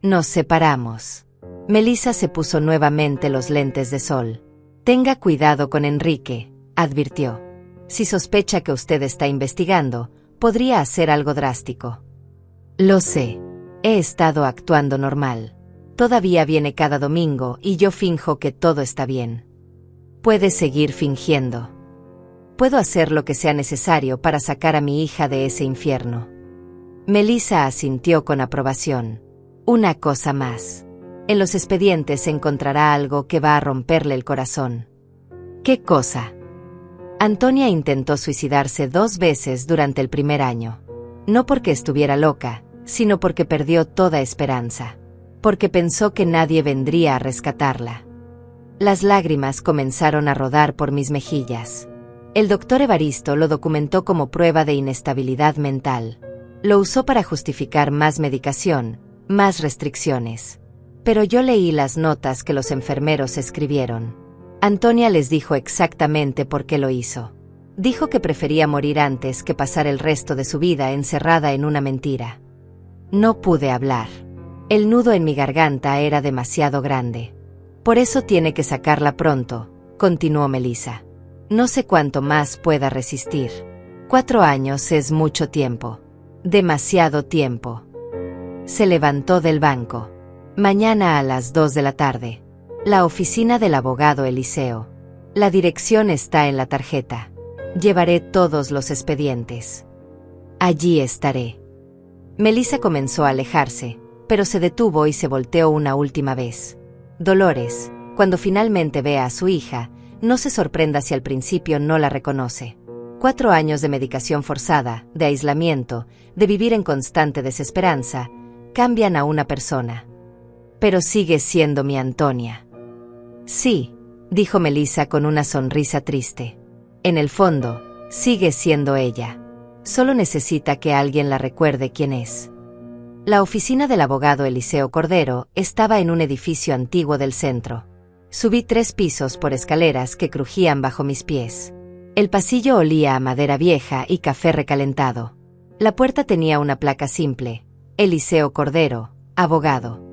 A: Nos separamos. Melissa se puso nuevamente los lentes de sol. Tenga cuidado con Enrique, advirtió. Si sospecha que usted está investigando, podría hacer algo drástico. Lo sé. He estado actuando normal. Todavía viene cada domingo y yo finjo que todo está bien. Puede seguir fingiendo. Puedo hacer lo que sea necesario para sacar a mi hija de ese infierno. Melissa asintió con aprobación. Una cosa más. En los expedientes se encontrará algo que va a romperle el corazón. ¿Qué cosa? Antonia intentó suicidarse 2 veces durante el primer año. No porque estuviera loca, sino porque perdió toda esperanza. Porque pensó que nadie vendría a rescatarla. Las lágrimas comenzaron a rodar por mis mejillas. El doctor Evaristo lo documentó como prueba de inestabilidad mental. Lo usó para justificar más medicación, más restricciones. Pero yo leí las notas que los enfermeros escribieron. Antonia les dijo exactamente por qué lo hizo. Dijo que prefería morir antes que pasar el resto de su vida encerrada en una mentira. No pude hablar. El nudo en mi garganta era demasiado grande. Por eso tiene que sacarla pronto, continuó Melissa. No sé cuánto más pueda resistir. 4 años es mucho tiempo. Demasiado tiempo. Se levantó del banco. Mañana a las 2 de la tarde. La oficina del abogado Eliseo. La dirección está en la tarjeta. Llevaré todos los expedientes. Allí estaré. Melissa comenzó a alejarse, pero se detuvo y se volteó una última vez. Dolores, cuando finalmente vea a su hija, no se sorprenda si al principio no la reconoce. 4 años de medicación forzada, de aislamiento, de vivir en constante desesperanza, cambian a una persona. Pero sigue siendo mi Antonia. Sí, dijo Melissa con una sonrisa triste. En el fondo, sigue siendo ella. Solo necesita que alguien la recuerde quién es. La oficina del abogado Eliseo Cordero estaba en un edificio antiguo del centro. Subí 3 pisos por escaleras que crujían bajo mis pies. El pasillo olía a madera vieja y café recalentado. La puerta tenía una placa simple: Eliseo Cordero, abogado.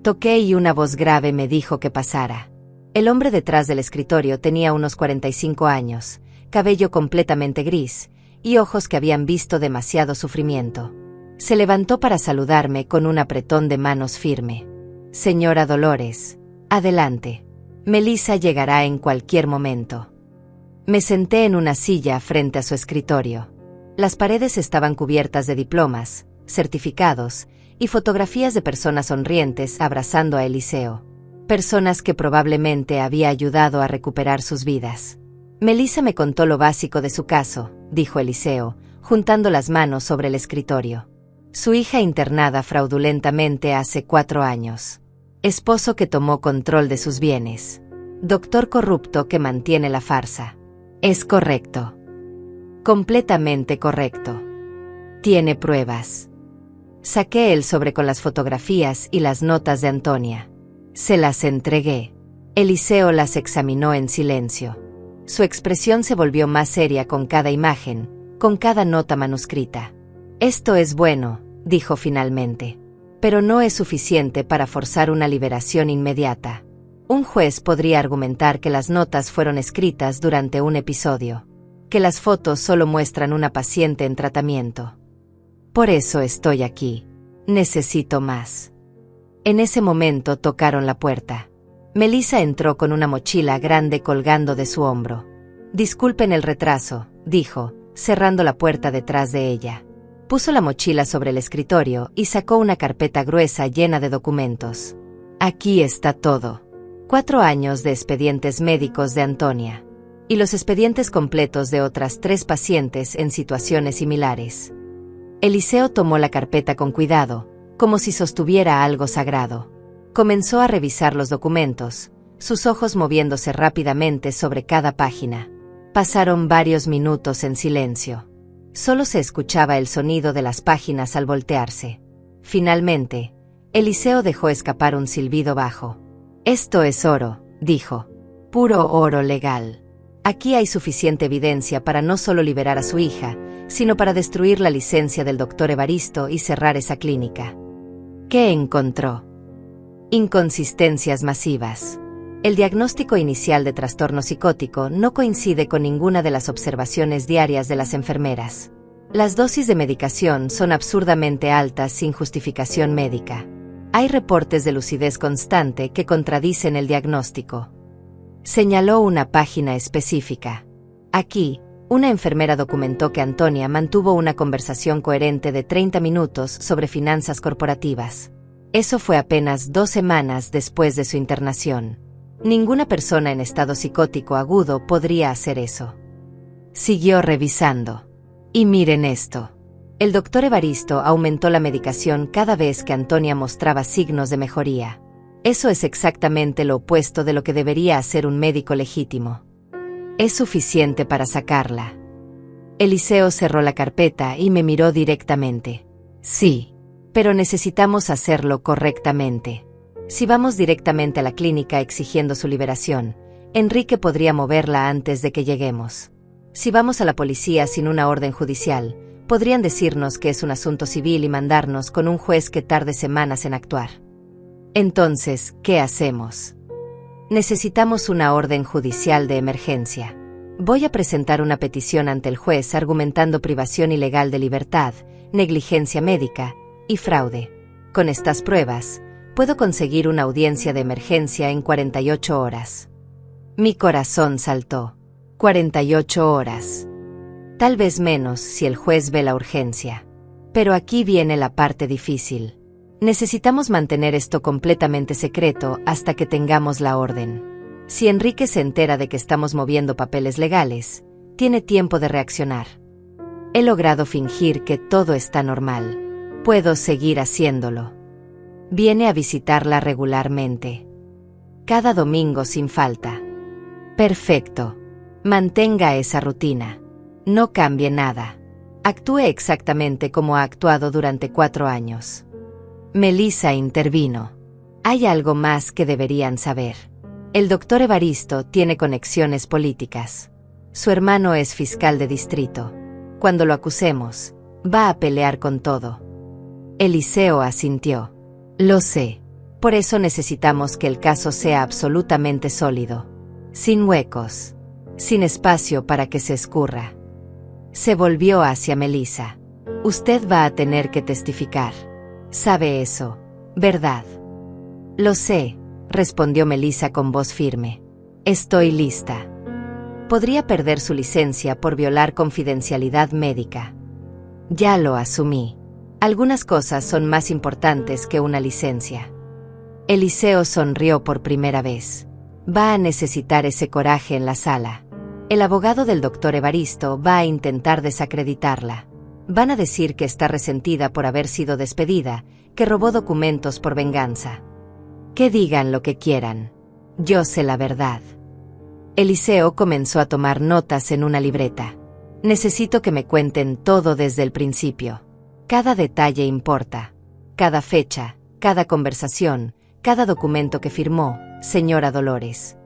A: Toqué y una voz grave me dijo que pasara. El hombre detrás del escritorio tenía unos 45 años, cabello completamente gris, y ojos que habían visto demasiado sufrimiento. Se levantó para saludarme con un apretón de manos firme. Señora Dolores, adelante. Melissa llegará en cualquier momento. Me senté en una silla frente a su escritorio. Las paredes estaban cubiertas de diplomas, certificados y fotografías de personas sonrientes abrazando a Eliseo. Personas que probablemente había ayudado a recuperar sus vidas. Melissa me contó lo básico de su caso, dijo Eliseo, juntando las manos sobre el escritorio. Su hija internada fraudulentamente hace 4 años. Esposo que tomó control de sus bienes. Doctor corrupto que mantiene la farsa. Es correcto. Completamente correcto. Tiene pruebas. Saqué el sobre con las fotografías y las notas de Antonia. Se las entregué. Eliseo las examinó en silencio. Su expresión se volvió más seria con cada imagen, con cada nota manuscrita. Esto es bueno, dijo finalmente. Pero no es suficiente para forzar una liberación inmediata. Un juez podría argumentar que las notas fueron escritas durante un episodio, que las fotos solo muestran una paciente en tratamiento. Por eso estoy aquí. Necesito más. En ese momento tocaron la puerta. Melissa entró con una mochila grande colgando de su hombro. Disculpen el retraso, dijo, cerrando la puerta detrás de ella. Puso la mochila sobre el escritorio y sacó una carpeta gruesa llena de documentos. Aquí está todo. 4 años de expedientes médicos de Antonia. Y los expedientes completos de otras 3 pacientes en situaciones similares. Eliseo tomó la carpeta con cuidado, como si sostuviera algo sagrado. Comenzó a revisar los documentos, sus ojos moviéndose rápidamente sobre cada página. Pasaron varios minutos en silencio. Solo se escuchaba el sonido de las páginas al voltearse. Finalmente, Eliseo dejó escapar un silbido bajo. Esto es oro, dijo. Puro oro legal. Aquí hay suficiente evidencia para no solo liberar a su hija, sino para destruir la licencia del doctor Evaristo y cerrar esa clínica. ¿Qué encontró? Inconsistencias masivas. El diagnóstico inicial de trastorno psicótico no coincide con ninguna de las observaciones diarias de las enfermeras. Las dosis de medicación son absurdamente altas sin justificación médica. Hay reportes de lucidez constante que contradicen el diagnóstico. Señaló una página específica. Aquí, una enfermera documentó que Antonia mantuvo una conversación coherente de 30 minutos sobre finanzas corporativas. Eso fue apenas 2 semanas después de su internación. Ninguna persona en estado psicótico agudo podría hacer eso. Siguió revisando. Y miren esto. El doctor Evaristo aumentó la medicación cada vez que Antonia mostraba signos de mejoría. Eso es exactamente lo opuesto de lo que debería hacer un médico legítimo. Es suficiente para sacarla. Eliseo cerró la carpeta y me miró directamente. Sí, pero necesitamos hacerlo correctamente. Si vamos directamente a la clínica exigiendo su liberación, Enrique podría moverla antes de que lleguemos. Si vamos a la policía sin una orden judicial, podrían decirnos que es un asunto civil y mandarnos con un juez que tarde semanas en actuar. Entonces, ¿qué hacemos? Necesitamos una orden judicial de emergencia. Voy a presentar una petición ante el juez argumentando privación ilegal de libertad, negligencia médica y fraude. Con estas pruebas, puedo conseguir una audiencia de emergencia en 48 horas. Mi corazón saltó. 48 horas. Tal vez menos si el juez ve la urgencia. Pero aquí viene la parte difícil. Necesitamos mantener esto completamente secreto hasta que tengamos la orden. Si Enrique se entera de que estamos moviendo papeles legales, tiene tiempo de reaccionar. He logrado fingir que todo está normal. Puedo seguir haciéndolo. Viene a visitarla regularmente. Cada domingo sin falta. Perfecto. Mantenga esa rutina. No cambie nada. Actúe exactamente como ha actuado durante 4 años. Melissa intervino. Hay algo más que deberían saber. El doctor Evaristo tiene conexiones políticas. Su hermano es fiscal de distrito. Cuando lo acusemos, va a pelear con todo. Eliseo asintió. Lo sé. Por eso necesitamos que el caso sea absolutamente sólido. Sin huecos. Sin espacio para que se escurra. Se volvió hacia Melissa. Usted va a tener que testificar. Sabe eso, ¿verdad? Lo sé, respondió Melissa con voz firme. Estoy lista. Podría perder su licencia por violar confidencialidad médica. Ya lo asumí. Algunas cosas son más importantes que una licencia. Eliseo sonrió por primera vez. Va a necesitar ese coraje en la sala. El abogado del doctor Evaristo va a intentar desacreditarla. Van a decir que está resentida por haber sido despedida, que robó documentos por venganza. Que digan lo que quieran. Yo sé la verdad. Eliseo comenzó a tomar notas en una libreta. Necesito que me cuenten todo desde el principio. Cada detalle importa. Cada fecha, cada conversación, cada documento que firmó, señora Dolores.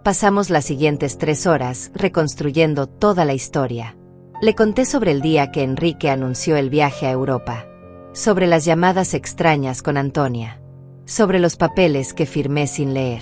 A: Pasamos las siguientes 3 horas reconstruyendo toda la historia. Le conté sobre el día que Enrique anunció el viaje a Europa. Sobre las llamadas extrañas con Antonia. Sobre los papeles que firmé sin leer.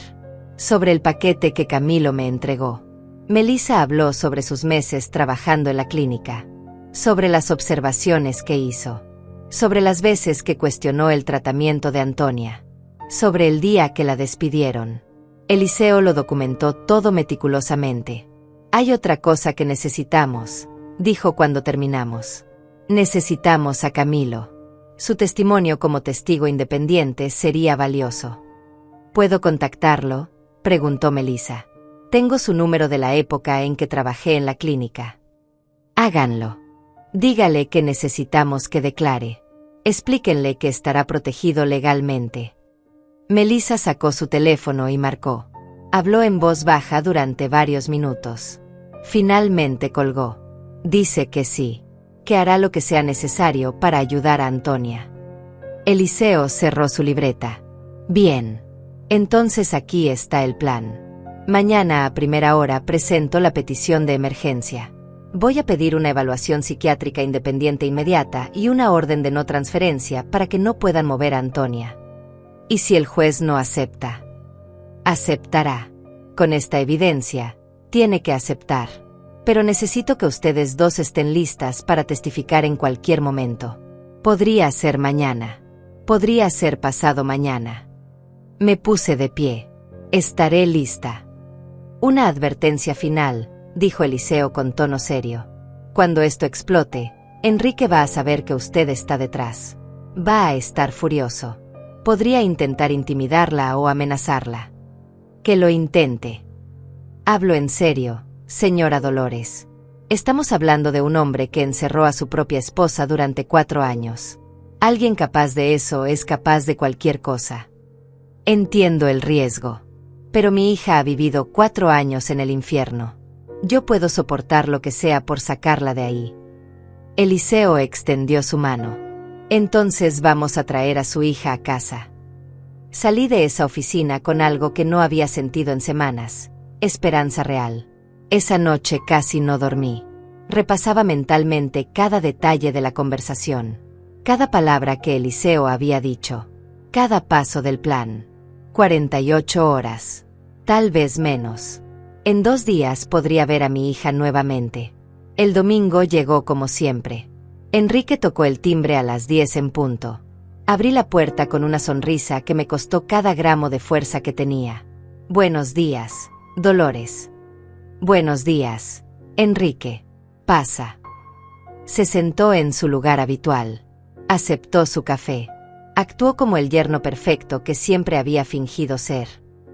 A: Sobre el paquete que Camilo me entregó. Melissa habló sobre sus meses trabajando en la clínica. Sobre las observaciones que hizo. Sobre las veces que cuestionó el tratamiento de Antonia. Sobre el día que la despidieron. Eliseo lo documentó todo meticulosamente. Hay otra cosa que necesitamos, dijo cuando terminamos. Necesitamos a Camilo. Su testimonio como testigo independiente sería valioso. ¿Puedo contactarlo?, preguntó Melissa. Tengo su número de la época en que trabajé en la clínica. Háganlo. Dígale que necesitamos que declare. Explíquenle que estará protegido legalmente. Melissa sacó su teléfono y marcó. Habló en voz baja durante varios minutos. Finalmente colgó. Dice que sí, que hará lo que sea necesario para ayudar a Antonia. Eliseo cerró su libreta. Bien. Entonces aquí está el plan. Mañana a primera hora presento la petición de emergencia. Voy a pedir una evaluación psiquiátrica independiente inmediata y una orden de no transferencia para que no puedan mover a Antonia. ¿Y si el juez no acepta? Aceptará. Con esta evidencia, tiene que aceptar. Pero necesito que ustedes dos estén listas para testificar en cualquier momento. Podría ser mañana. Podría ser pasado mañana. Me puse de pie. Estaré lista. Una advertencia final, dijo Eliseo con tono serio. Cuando esto explote, Enrique va a saber que usted está detrás. Va a estar furioso. Podría intentar intimidarla o amenazarla. Que lo intente. Hablo en serio, señora Dolores. Estamos hablando de un hombre que encerró a su propia esposa durante 4 años. Alguien capaz de eso es capaz de cualquier cosa. Entiendo el riesgo. Pero mi hija ha vivido 4 años en el infierno. Yo puedo soportar lo que sea por sacarla de ahí. Eliseo extendió su mano. Entonces vamos a traer a su hija a casa. Salí de esa oficina con algo que no había sentido en semanas. Esperanza real. Esa noche casi no dormí. Repasaba mentalmente cada detalle de la conversación. Cada palabra que Eliseo había dicho. Cada paso del plan. 48 horas. Tal vez menos. En 2 días podría ver a mi hija nuevamente. El domingo llegó como siempre. Enrique tocó el timbre a las 10 en punto. Abrí la puerta con una sonrisa que me costó cada gramo de fuerza que tenía. Buenos días, Dolores. Buenos días, Enrique. Pasa. Se sentó en su lugar habitual. Aceptó su café. Actuó como el yerno perfecto que siempre había fingido ser.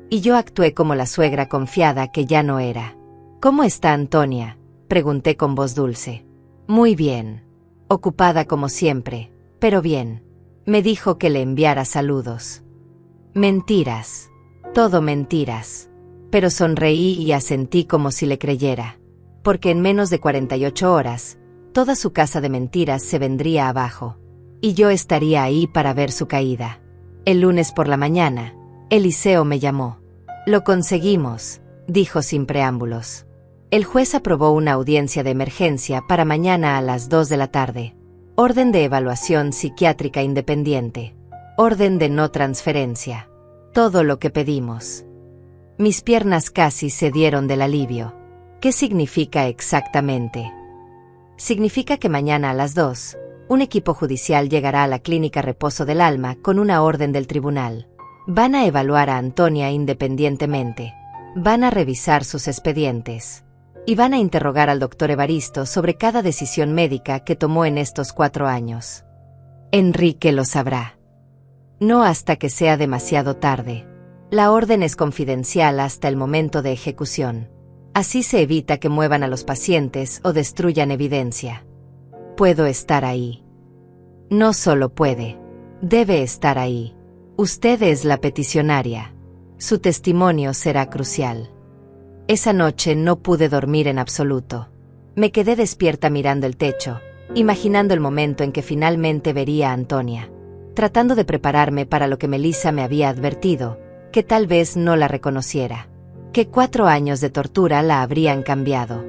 A: Y yo actué como la suegra confiada que ya no era. ¿Cómo está Antonia?, pregunté con voz dulce. Muy bien. Ocupada como siempre, pero bien. Me dijo que le enviara saludos. Mentiras. Todo mentiras. Pero sonreí y asentí como si le creyera. Porque en menos de 48 horas, toda su casa de mentiras se vendría abajo. Y yo estaría ahí para ver su caída. El lunes por la mañana, Eliseo me llamó. Lo conseguimos, dijo sin preámbulos. El juez aprobó una audiencia de emergencia para mañana a las 2 de la tarde. Orden de evaluación psiquiátrica independiente. Orden de no transferencia. Todo lo que pedimos. Mis piernas casi cedieron del alivio. ¿Qué significa exactamente? Significa que mañana a las 2, un equipo judicial llegará a la clínica Reposo del Alma con una orden del tribunal. Van a evaluar a Antonia independientemente. Van a revisar sus expedientes. Y van a interrogar al doctor Evaristo sobre cada decisión médica que tomó en estos 4 años. Enrique lo sabrá. No hasta que sea demasiado tarde. La orden es confidencial hasta el momento de ejecución. Así se evita que muevan a los pacientes o destruyan evidencia. Puedo estar ahí. No solo puede, debe estar ahí. Usted es la peticionaria. Su testimonio será crucial. Esa noche no pude dormir en absoluto. Me quedé despierta mirando el techo, imaginando el momento en que finalmente vería a Antonia, tratando de prepararme para lo que Melissa me había advertido, que tal vez no la reconociera, que 4 años de tortura la habrían cambiado.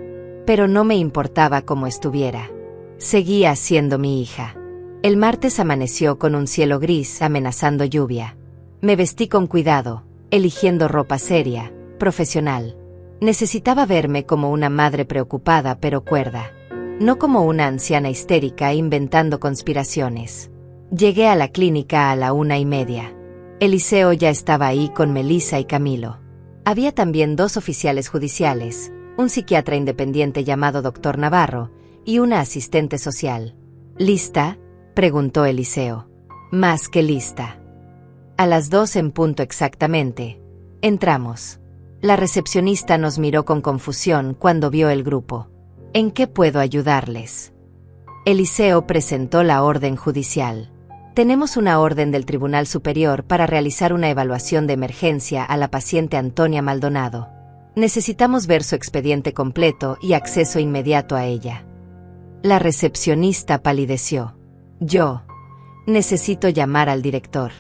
A: Pero no me importaba cómo estuviera. Seguía siendo mi hija. El martes amaneció con un cielo gris amenazando lluvia. Me vestí con cuidado, eligiendo ropa seria, profesional. Necesitaba verme como una madre preocupada pero cuerda, no como una anciana histérica inventando conspiraciones. Llegué a la clínica a la 1:30. Eliseo ya estaba ahí con Melissa y Camilo. Había también 2 oficiales judiciales, un psiquiatra independiente llamado Dr. Navarro y una asistente social. ¿Lista?, preguntó Eliseo. Más que lista. A las 2 en punto exactamente. Entramos. La recepcionista nos miró con confusión cuando vio el grupo. ¿En qué puedo ayudarles? Eliseo presentó la orden judicial. Tenemos una orden del Tribunal Superior para realizar una evaluación de emergencia a la paciente Antonia Maldonado. Necesitamos ver su expediente completo y acceso inmediato a ella. La recepcionista palideció. Yo necesito llamar al director.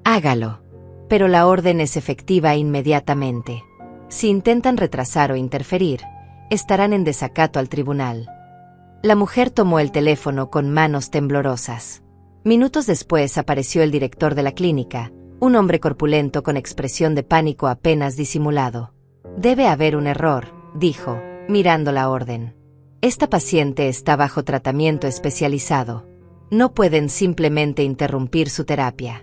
A: Hágalo. Pero la orden es efectiva inmediatamente. Si intentan retrasar o interferir, estarán en desacato al tribunal. La mujer tomó el teléfono con manos temblorosas. Minutos después apareció el director de la clínica, un hombre corpulento con expresión de pánico apenas disimulado. Debe haber un error, dijo, mirando la orden. Esta paciente está bajo tratamiento especializado. No pueden simplemente interrumpir su terapia.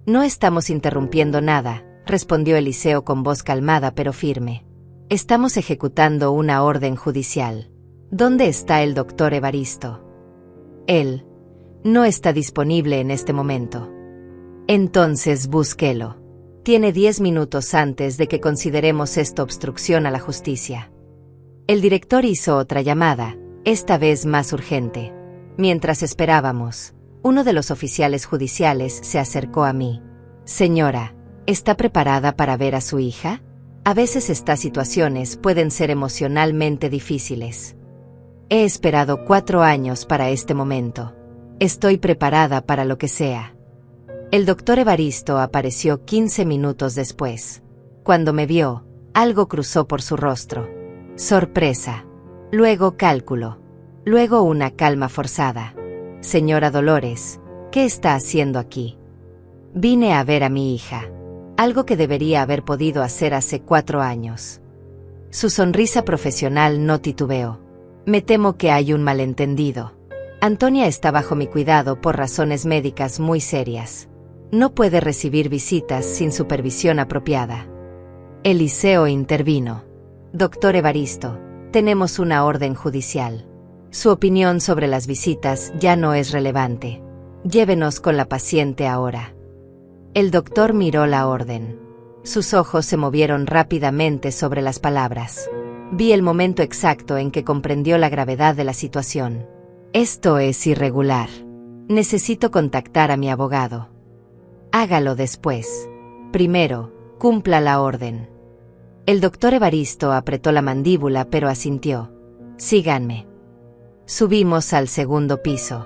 A: No estamos interrumpiendo nada, respondió Eliseo con voz calmada pero firme. Estamos ejecutando una orden judicial. ¿Dónde está el doctor Evaristo? Él no está disponible en este momento. Entonces búsquelo. Tiene 10 minutos antes de que consideremos esto obstrucción a la justicia. El director hizo otra llamada, esta vez más urgente. Mientras esperábamos, uno de los oficiales judiciales se acercó a mí. Señora, ¿está preparada para ver a su hija? A veces estas situaciones pueden ser emocionalmente difíciles. He esperado 4 años para este momento. Estoy preparada para lo que sea. El doctor Evaristo apareció 15 minutos después. Cuando me vio, algo cruzó por su rostro. Sorpresa. Luego cálculo. Luego una calma forzada. Señora Dolores, ¿qué está haciendo aquí? Vine a ver a mi hija. Algo que debería haber podido hacer hace 4 años. Su sonrisa profesional no titubeó. Me temo que hay un malentendido. Antonia está bajo mi cuidado por razones médicas muy serias. No puede recibir visitas sin supervisión apropiada. Eliseo intervino. Doctor Evaristo, tenemos una orden judicial. Su opinión sobre las visitas ya no es relevante. Llévenos con la paciente ahora. El doctor miró la orden. Sus ojos se movieron rápidamente sobre las palabras. Vi el momento exacto en que comprendió la gravedad de la situación. Esto es irregular. Necesito contactar a mi abogado. Hágalo después. Primero, cumpla la orden. El doctor Evaristo apretó la mandíbula pero asintió. Síganme. Subimos al 2º piso.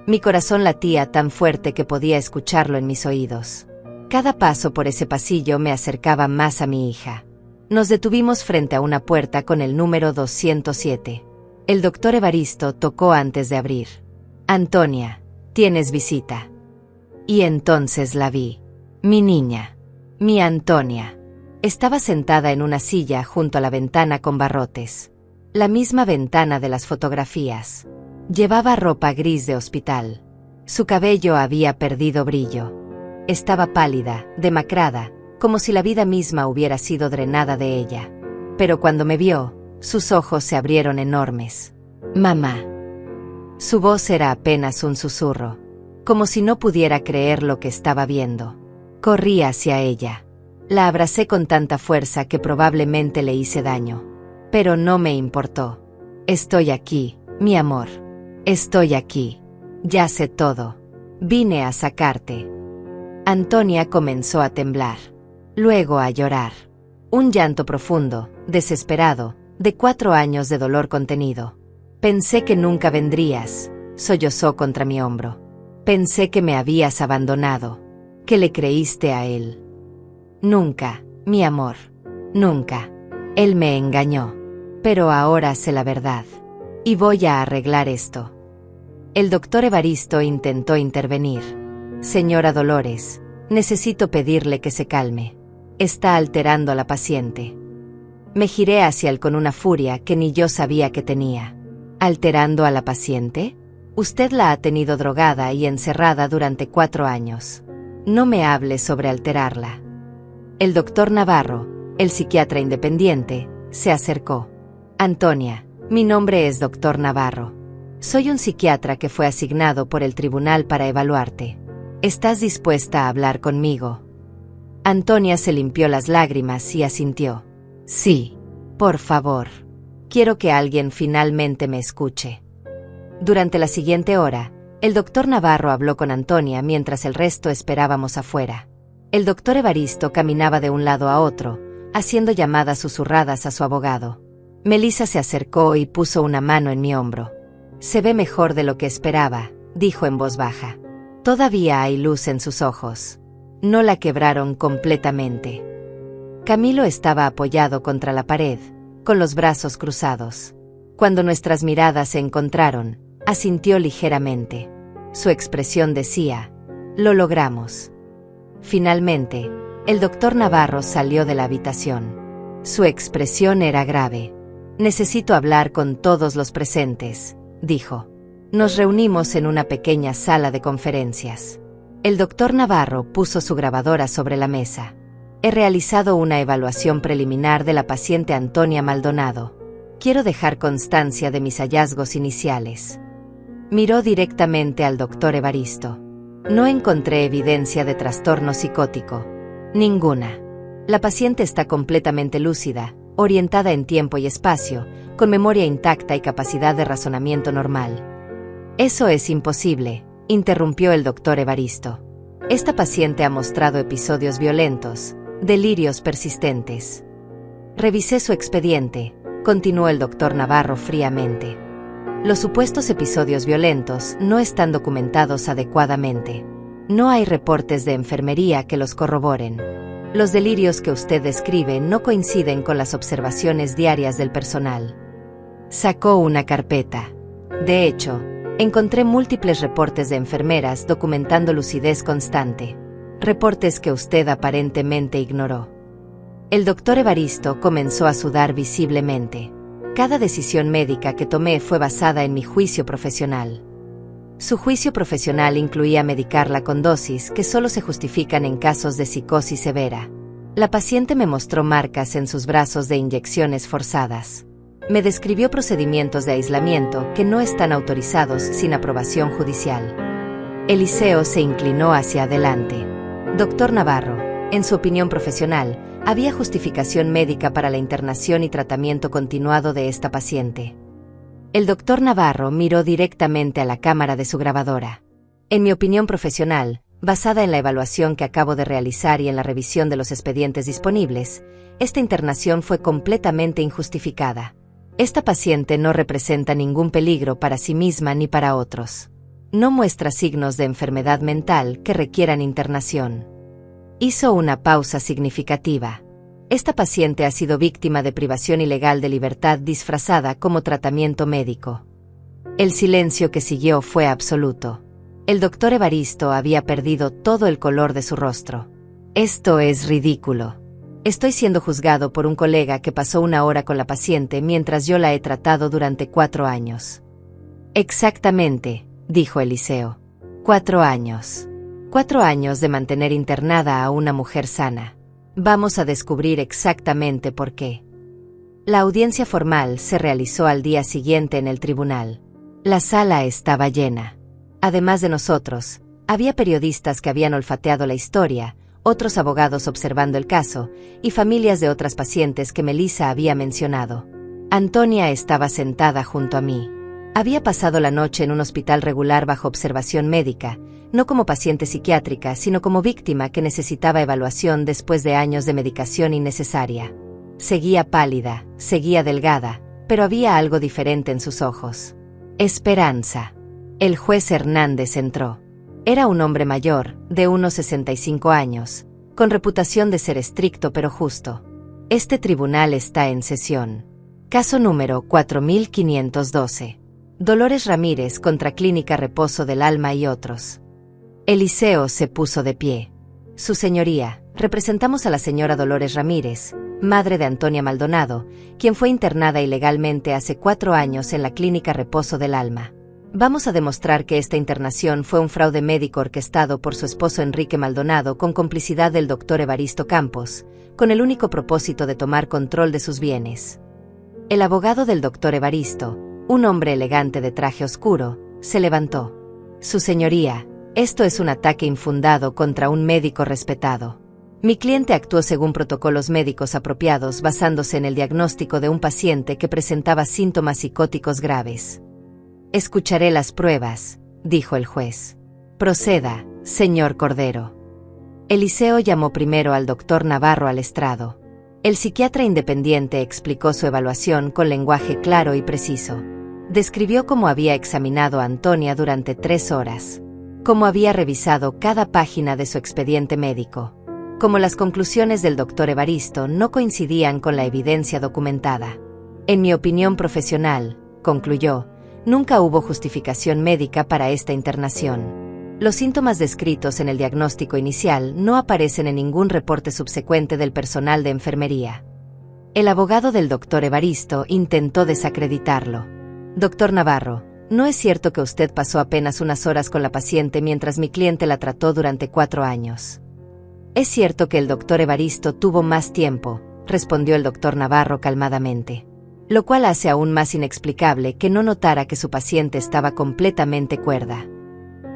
A: Mi corazón latía tan fuerte que podía escucharlo en mis oídos. Cada paso por ese pasillo me acercaba más a mi hija. Nos detuvimos frente a una puerta con el número 207. El doctor Evaristo tocó antes de abrir. Antonia, tienes visita. Y entonces la vi. Mi niña. Mi Antonia. Estaba sentada en una silla junto a la ventana con barrotes. La misma ventana de las fotografías. Llevaba ropa gris de hospital. Su cabello había perdido brillo. Estaba pálida, demacrada, como si la vida misma hubiera sido drenada de ella. Pero cuando me vio, sus ojos se abrieron enormes. Mamá. Su voz era apenas un susurro, como si no pudiera creer lo que estaba viendo. Corrí hacia ella. La abracé con tanta fuerza que probablemente le hice daño. Pero no me importó. Estoy aquí, mi amor. Estoy aquí. Ya sé todo. Vine a sacarte. Antonia comenzó a temblar. Luego a llorar. Un llanto profundo, desesperado, de 4 años de dolor contenido. Pensé que nunca vendrías, sollozó contra mi hombro. Pensé que me habías abandonado, que le creíste a él. Nunca, mi amor. Nunca. Él me engañó. Pero ahora sé la verdad. Y voy a arreglar esto. El doctor Evaristo intentó intervenir. Señora Dolores, necesito pedirle que se calme. Está alterando a la paciente. Me giré hacia él con una furia que ni yo sabía que tenía. ¿Alterando a la paciente? Usted la ha tenido drogada y encerrada durante 4 años. No me hable sobre alterarla. El doctor Navarro, el psiquiatra independiente, se acercó. Antonia, mi nombre es doctor Navarro. Soy un psiquiatra que fue asignado por el tribunal para evaluarte. ¿Estás dispuesta a hablar conmigo? Antonia se limpió las lágrimas y asintió. Sí, por favor. Quiero que alguien finalmente me escuche. Durante la siguiente hora, el doctor Navarro habló con Antonia mientras el resto esperábamos afuera. El doctor Evaristo caminaba de un lado a otro, haciendo llamadas susurradas a su abogado. Melissa se acercó y puso una mano en mi hombro. Se ve mejor de lo que esperaba, dijo en voz baja. Todavía hay luz en sus ojos. No la quebraron completamente. Camilo estaba apoyado contra la pared, con los brazos cruzados. Cuando nuestras miradas se encontraron, asintió ligeramente. Su expresión decía, lo logramos. Finalmente, el doctor Navarro salió de la habitación. Su expresión era grave. Necesito hablar con todos los presentes, dijo. Nos reunimos en una pequeña sala de conferencias. El doctor Navarro puso su grabadora sobre la mesa. He realizado una evaluación preliminar de la paciente Antonia Maldonado. Quiero dejar constancia de mis hallazgos iniciales. Miró directamente al doctor Evaristo. No encontré evidencia de trastorno psicótico. Ninguna. La paciente está completamente lúcida, orientada en tiempo y espacio, con memoria intacta y capacidad de razonamiento normal. Eso es imposible, interrumpió el doctor Evaristo. Esta paciente ha mostrado episodios violentos, delirios persistentes. Revisé su expediente, continuó el doctor Navarro fríamente. Los supuestos episodios violentos no están documentados adecuadamente. No hay reportes de enfermería que los corroboren. Los delirios que usted describe no coinciden con las observaciones diarias del personal. Sacó una carpeta. De hecho, encontré múltiples reportes de enfermeras documentando lucidez constante. Reportes que usted aparentemente ignoró. El doctor Evaristo comenzó a sudar visiblemente. Cada decisión médica que tomé fue basada en mi juicio profesional. Su juicio profesional incluía medicarla con dosis que solo se justifican en casos de psicosis severa. La paciente me mostró marcas en sus brazos de inyecciones forzadas. Me describió procedimientos de aislamiento que no están autorizados sin aprobación judicial. Eliseo se inclinó hacia adelante. Doctor Navarro, en su opinión profesional, había justificación médica para la internación y tratamiento continuado de esta paciente. El doctor Navarro miró directamente a la cámara de su grabadora. En mi opinión profesional, basada en la evaluación que acabo de realizar y en la revisión de los expedientes disponibles, esta internación fue completamente injustificada. Esta paciente no representa ningún peligro para sí misma ni para otros. No muestra signos de enfermedad mental que requieran internación. Hizo una pausa significativa. Esta paciente ha sido víctima de privación ilegal de libertad disfrazada como tratamiento médico. El silencio que siguió fue absoluto. El doctor Evaristo había perdido todo el color de su rostro. Esto es ridículo. Estoy siendo juzgado por un colega que pasó 1 hora con la paciente mientras yo la he tratado durante 4 años. Exactamente, dijo Eliseo. 4 años. 4 años de mantener internada a una mujer sana. Vamos a descubrir exactamente por qué. La audiencia formal se realizó al día siguiente en el tribunal. La sala estaba llena. Además de nosotros, había periodistas que habían olfateado la historia, otros abogados observando el caso, y familias de otras pacientes que Melissa había mencionado. Antonia estaba sentada junto a mí. Había pasado la noche en un hospital regular bajo observación médica, no como paciente psiquiátrica, sino como víctima que necesitaba evaluación después de años de medicación innecesaria. Seguía pálida, seguía delgada, pero había algo diferente en sus ojos. Esperanza. El juez Hernández entró. Era un hombre mayor, de unos 65 años, con reputación de ser estricto pero justo. Este tribunal está en sesión. Caso número 4512. Dolores Ramírez contra Clínica Reposo del Alma y otros. Eliseo se puso de pie. Su señoría, representamos a la señora Dolores Ramírez, madre de Antonia Maldonado, quien fue internada ilegalmente hace 4 años en la Clínica Reposo del Alma. Vamos a demostrar que esta internación fue un fraude médico orquestado por su esposo Enrique Maldonado con complicidad del doctor Evaristo Campos, con el único propósito de tomar control de sus bienes. El abogado del doctor Evaristo, un hombre elegante de traje oscuro, se levantó. Su señoría, esto es un ataque infundado contra un médico respetado. Mi cliente actuó según protocolos médicos apropiados basándose en el diagnóstico de un paciente que presentaba síntomas psicóticos graves. Escucharé las pruebas, dijo el juez. Proceda, señor Cordero. Eliseo llamó primero al doctor Navarro al estrado. El psiquiatra independiente explicó su evaluación con lenguaje claro y preciso. Describió cómo había examinado a Antonia durante 3 horas, cómo había revisado cada página de su expediente médico, cómo las conclusiones del doctor Evaristo no coincidían con la evidencia documentada. En mi opinión profesional, concluyó, nunca hubo justificación médica para esta internación. Los síntomas descritos en el diagnóstico inicial no aparecen en ningún reporte subsecuente del personal de enfermería. El abogado del doctor Evaristo intentó desacreditarlo. Doctor Navarro, no es cierto que usted pasó apenas unas horas con la paciente mientras mi cliente la trató durante 4 años. Es cierto que el doctor Evaristo tuvo más tiempo, respondió el doctor Navarro calmadamente. Lo cual hace aún más inexplicable que no notara que su paciente estaba completamente cuerda.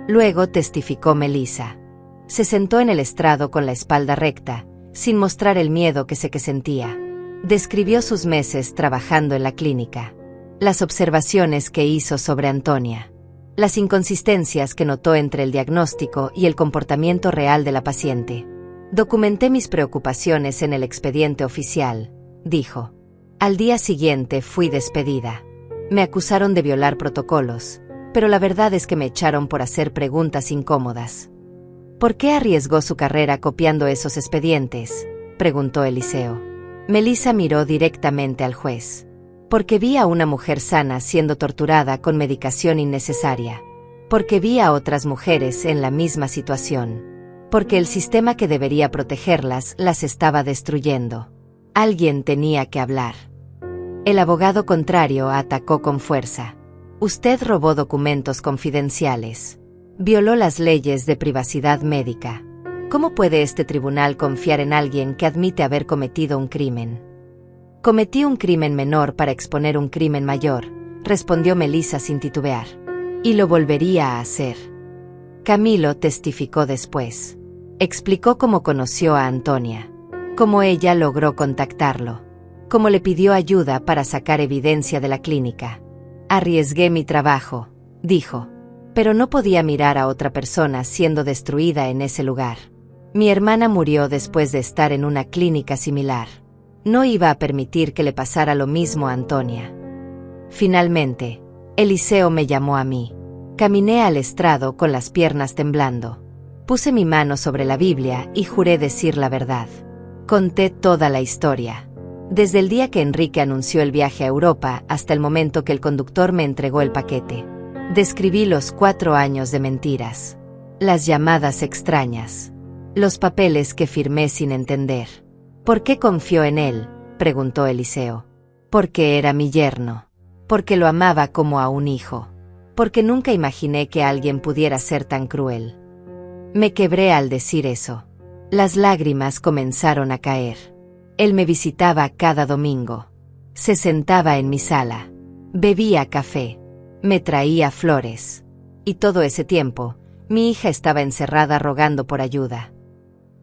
A: Luego testificó Melissa. Se sentó en el estrado con la espalda recta, sin mostrar el miedo que sentía. Describió sus meses trabajando en la clínica, las observaciones que hizo sobre Antonia, las inconsistencias que notó entre el diagnóstico y el comportamiento real de la paciente. Documenté mis preocupaciones en el expediente oficial, dijo. Al día siguiente fui despedida. Me acusaron de violar protocolos, pero la verdad es que me echaron por hacer preguntas incómodas. ¿Por qué arriesgó su carrera copiando esos expedientes?, preguntó Eliseo. Melissa miró directamente al juez. Porque vi a una mujer sana siendo torturada con medicación innecesaria. Porque vi a otras mujeres en la misma situación. Porque el sistema que debería protegerlas las estaba destruyendo. Alguien tenía que hablar. El abogado contrario atacó con fuerza. Usted robó documentos confidenciales. Violó las leyes de privacidad médica. ¿Cómo puede este tribunal confiar en alguien que admite haber cometido un crimen? Cometí un crimen menor para exponer un crimen mayor, respondió Melissa sin titubear. Y lo volvería a hacer. Camilo testificó después. Explicó cómo conoció a Antonia. Cómo ella logró contactarlo. Cómo le pidió ayuda para sacar evidencia de la clínica. Arriesgué mi trabajo, dijo. Pero no podía mirar a otra persona siendo destruida en ese lugar. Mi hermana murió después de estar en una clínica similar. No iba a permitir que le pasara lo mismo a Antonia. Finalmente, Eliseo me llamó a mí. Caminé al estrado con las piernas temblando. Puse mi mano sobre la Biblia y juré decir la verdad. Conté toda la historia. Desde el día que Enrique anunció el viaje a Europa hasta el momento que el conductor me entregó el paquete. Describí los 4 años de mentiras. Las llamadas extrañas. Los papeles que firmé sin entender. ¿Por qué confió en él?, preguntó Eliseo. Porque era mi yerno. Porque lo amaba como a un hijo. Porque nunca imaginé que alguien pudiera ser tan cruel. Me quebré al decir eso. Las lágrimas comenzaron a caer. Él me visitaba cada domingo. Se sentaba en mi sala. Bebía café. Me traía flores. Y todo ese tiempo, mi hija estaba encerrada rogando por ayuda.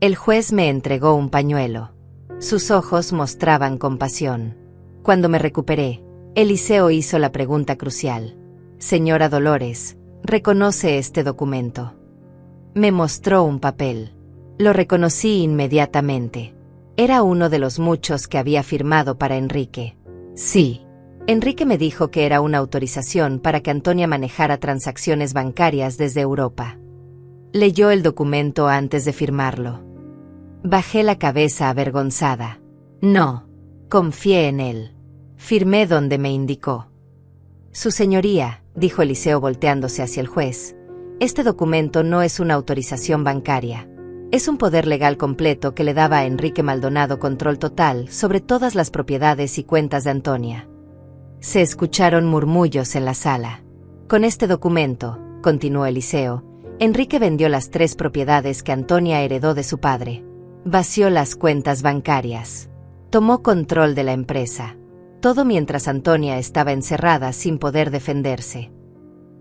A: El juez me entregó un pañuelo. Sus ojos mostraban compasión. Cuando me recuperé, Eliseo hizo la pregunta crucial. Señora Dolores, ¿reconoce este documento? Me mostró un papel. Lo reconocí inmediatamente. Era uno de los muchos que había firmado para Enrique. Sí. Enrique me dijo que era una autorización para que Antonia manejara transacciones bancarias desde Europa. Leyó el documento antes de firmarlo. Bajé la cabeza avergonzada. No. Confié en él. Firmé donde me indicó. Su señoría, dijo Eliseo volteándose hacia el juez, este documento no es una autorización bancaria. Es un poder legal completo que le daba a Enrique Maldonado control total sobre todas las propiedades y cuentas de Antonia. Se escucharon murmullos en la sala. Con este documento, continuó Eliseo, Enrique vendió las 3 propiedades que Antonia heredó de su padre. Vació las cuentas bancarias. Tomó control de la empresa. Todo mientras Antonia estaba encerrada sin poder defenderse.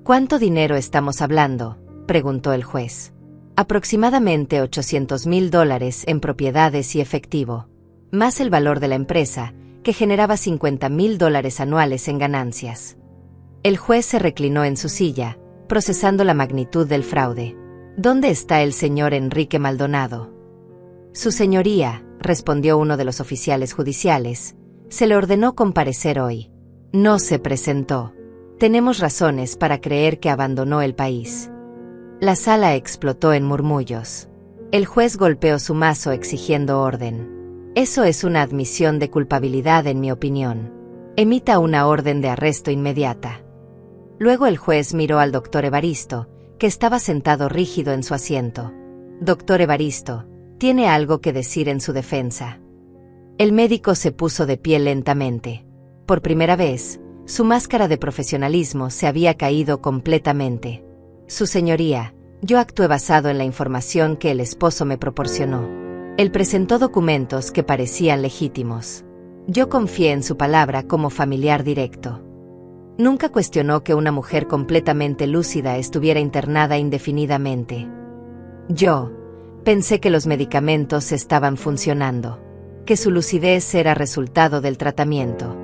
A: ¿Cuánto dinero estamos hablando?, preguntó el juez. Aproximadamente $800,000 en propiedades y efectivo, más el valor de la empresa, que generaba $50,000 anuales en ganancias. El juez se reclinó en su silla, procesando la magnitud del fraude. ¿Dónde está el señor Enrique Maldonado? Su señoría, respondió uno de los oficiales judiciales, se le ordenó comparecer hoy. No se presentó. Tenemos razones para creer que abandonó el país. La sala explotó en murmullos. El juez golpeó su mazo exigiendo orden. Eso es una admisión de culpabilidad en mi opinión. Emita una orden de arresto inmediata. Luego el juez miró al doctor Evaristo, que estaba sentado rígido en su asiento. Doctor Evaristo, tiene algo que decir en su defensa. El médico se puso de pie lentamente. Por primera vez, su máscara de profesionalismo se había caído completamente. Su señoría, yo actué basado en la información que el esposo me proporcionó. Él presentó documentos que parecían legítimos. Yo confié en su palabra como familiar directo. Nunca cuestionó que una mujer completamente lúcida estuviera internada indefinidamente. Yo pensé que los medicamentos estaban funcionando, que su lucidez era resultado del tratamiento.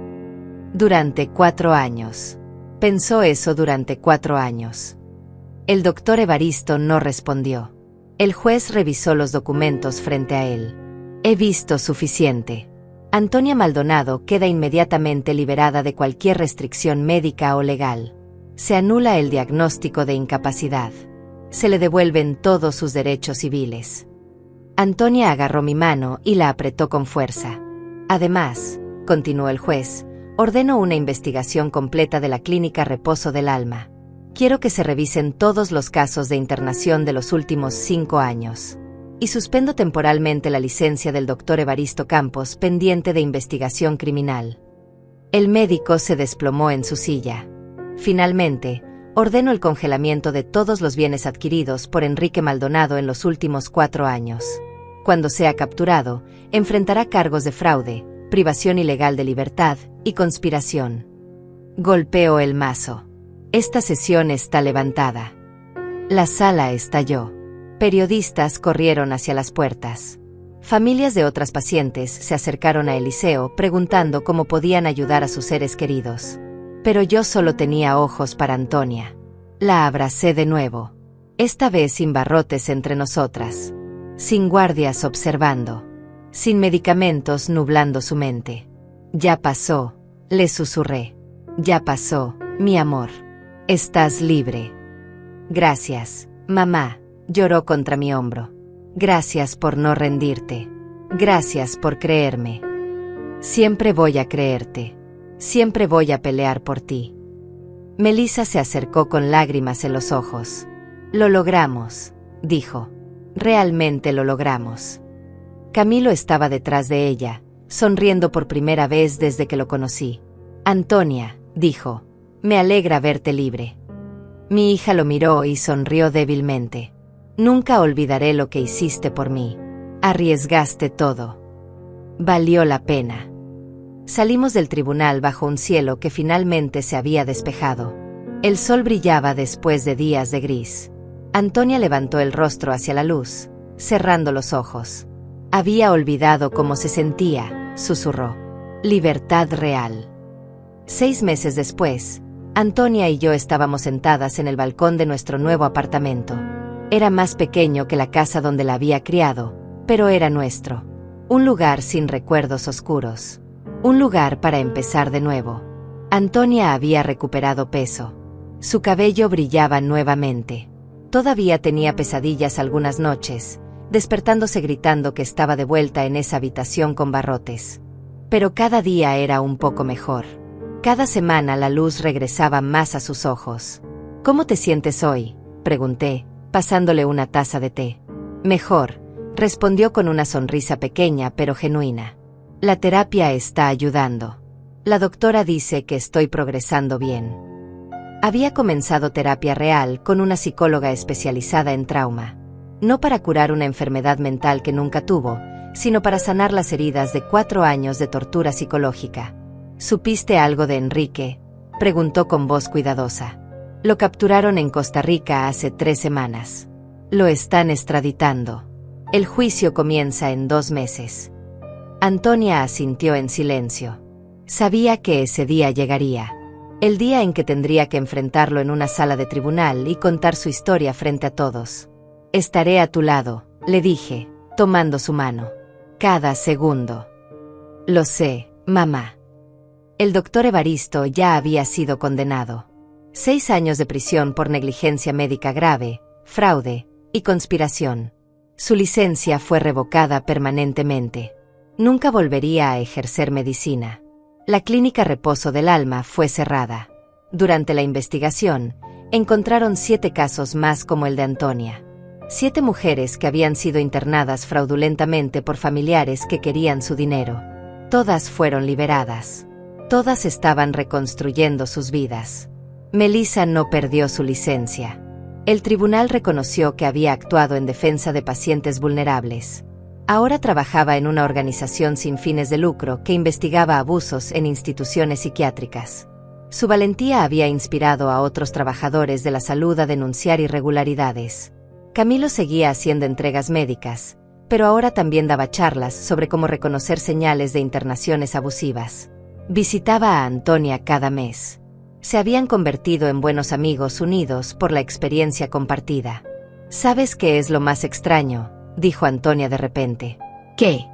A: Durante 4 años. Pensó eso durante 4 años. El doctor Evaristo no respondió. El juez revisó los documentos frente a él. He visto suficiente. Antonia Maldonado queda inmediatamente liberada de cualquier restricción médica o legal. Se anula el diagnóstico de incapacidad. Se le devuelven todos sus derechos civiles. Antonia agarró mi mano y la apretó con fuerza. Además, continuó el juez, ordeno una investigación completa de la clínica Reposo del Alma. Quiero que se revisen todos los casos de internación de los últimos 5 años. Y suspendo temporalmente la licencia del doctor Evaristo Campos pendiente de investigación criminal. El médico se desplomó en su silla. Finalmente, ordeno el congelamiento de todos los bienes adquiridos por Enrique Maldonado en los últimos 4 años. Cuando sea capturado, enfrentará cargos de fraude, privación ilegal de libertad y conspiración. Golpeó el mazo. Esta sesión está levantada. La sala estalló. Periodistas corrieron hacia las puertas. Familias de otras pacientes se acercaron a Eliseo preguntando cómo podían ayudar a sus seres queridos. Pero yo solo tenía ojos para Antonia. La abracé de nuevo. Esta vez sin barrotes entre nosotras. Sin guardias observando. Sin medicamentos nublando su mente. Ya pasó, le susurré. Ya pasó, mi amor. Estás libre. Gracias, mamá, lloró contra mi hombro. Gracias por no rendirte. Gracias por creerme. Siempre voy a creerte. Siempre voy a pelear por ti. Melissa se acercó con lágrimas en los ojos. Lo logramos, dijo. Realmente lo logramos. Camilo estaba detrás de ella, sonriendo por primera vez desde que lo conocí. Antonia, dijo, me alegra verte libre. Mi hija lo miró y sonrió débilmente. Nunca olvidaré lo que hiciste por mí. Arriesgaste todo. Valió la pena. Salimos del tribunal bajo un cielo que finalmente se había despejado. El sol brillaba después de días de gris. Antonia levantó el rostro hacia la luz, cerrando los ojos. Había olvidado cómo se sentía, susurró. Libertad real. 6 meses después, Antonia y yo estábamos sentadas en el balcón de nuestro nuevo apartamento. Era más pequeño que la casa donde la había criado, pero era nuestro. Un lugar sin recuerdos oscuros. Un lugar para empezar de nuevo. Antonia había recuperado peso. Su cabello brillaba nuevamente. Todavía tenía pesadillas algunas noches, despertándose gritando que estaba de vuelta en esa habitación con barrotes. Pero cada día era un poco mejor. Cada semana la luz regresaba más a sus ojos. ¿Cómo te sientes hoy?, pregunté, pasándole una taza de té. Mejor, respondió con una sonrisa pequeña pero genuina. La terapia está ayudando. La doctora dice que estoy progresando bien. Había comenzado terapia real con una psicóloga especializada en trauma. No para curar una enfermedad mental que nunca tuvo, sino para sanar las heridas de 4 años de tortura psicológica. ¿Supiste algo de Enrique?, preguntó con voz cuidadosa. Lo capturaron en Costa Rica hace 3 semanas. Lo están extraditando. El juicio comienza en 2 meses. Antonia asintió en silencio. Sabía que ese día llegaría. El día en que tendría que enfrentarlo en una sala de tribunal y contar su historia frente a todos. Estaré a tu lado, le dije, tomando su mano. Cada segundo. Lo sé, mamá. El doctor Evaristo ya había sido condenado. 6 años de prisión por negligencia médica grave, fraude y conspiración. Su licencia fue revocada permanentemente. Nunca volvería a ejercer medicina. La clínica Reposo del Alma fue cerrada. Durante la investigación, encontraron 7 casos más como el de Antonia. 7 mujeres que habían sido internadas fraudulentamente por familiares que querían su dinero. Todas fueron liberadas. Todas estaban reconstruyendo sus vidas. Melissa no perdió su licencia. El tribunal reconoció que había actuado en defensa de pacientes vulnerables. Ahora trabajaba en una organización sin fines de lucro que investigaba abusos en instituciones psiquiátricas. Su valentía había inspirado a otros trabajadores de la salud a denunciar irregularidades. Camilo seguía haciendo entregas médicas, pero ahora también daba charlas sobre cómo reconocer señales de internaciones abusivas. Visitaba a Antonia cada mes. Se habían convertido en buenos amigos unidos por la experiencia compartida. ¿Sabes qué es lo más extraño?, dijo Antonia de repente. ¿Qué?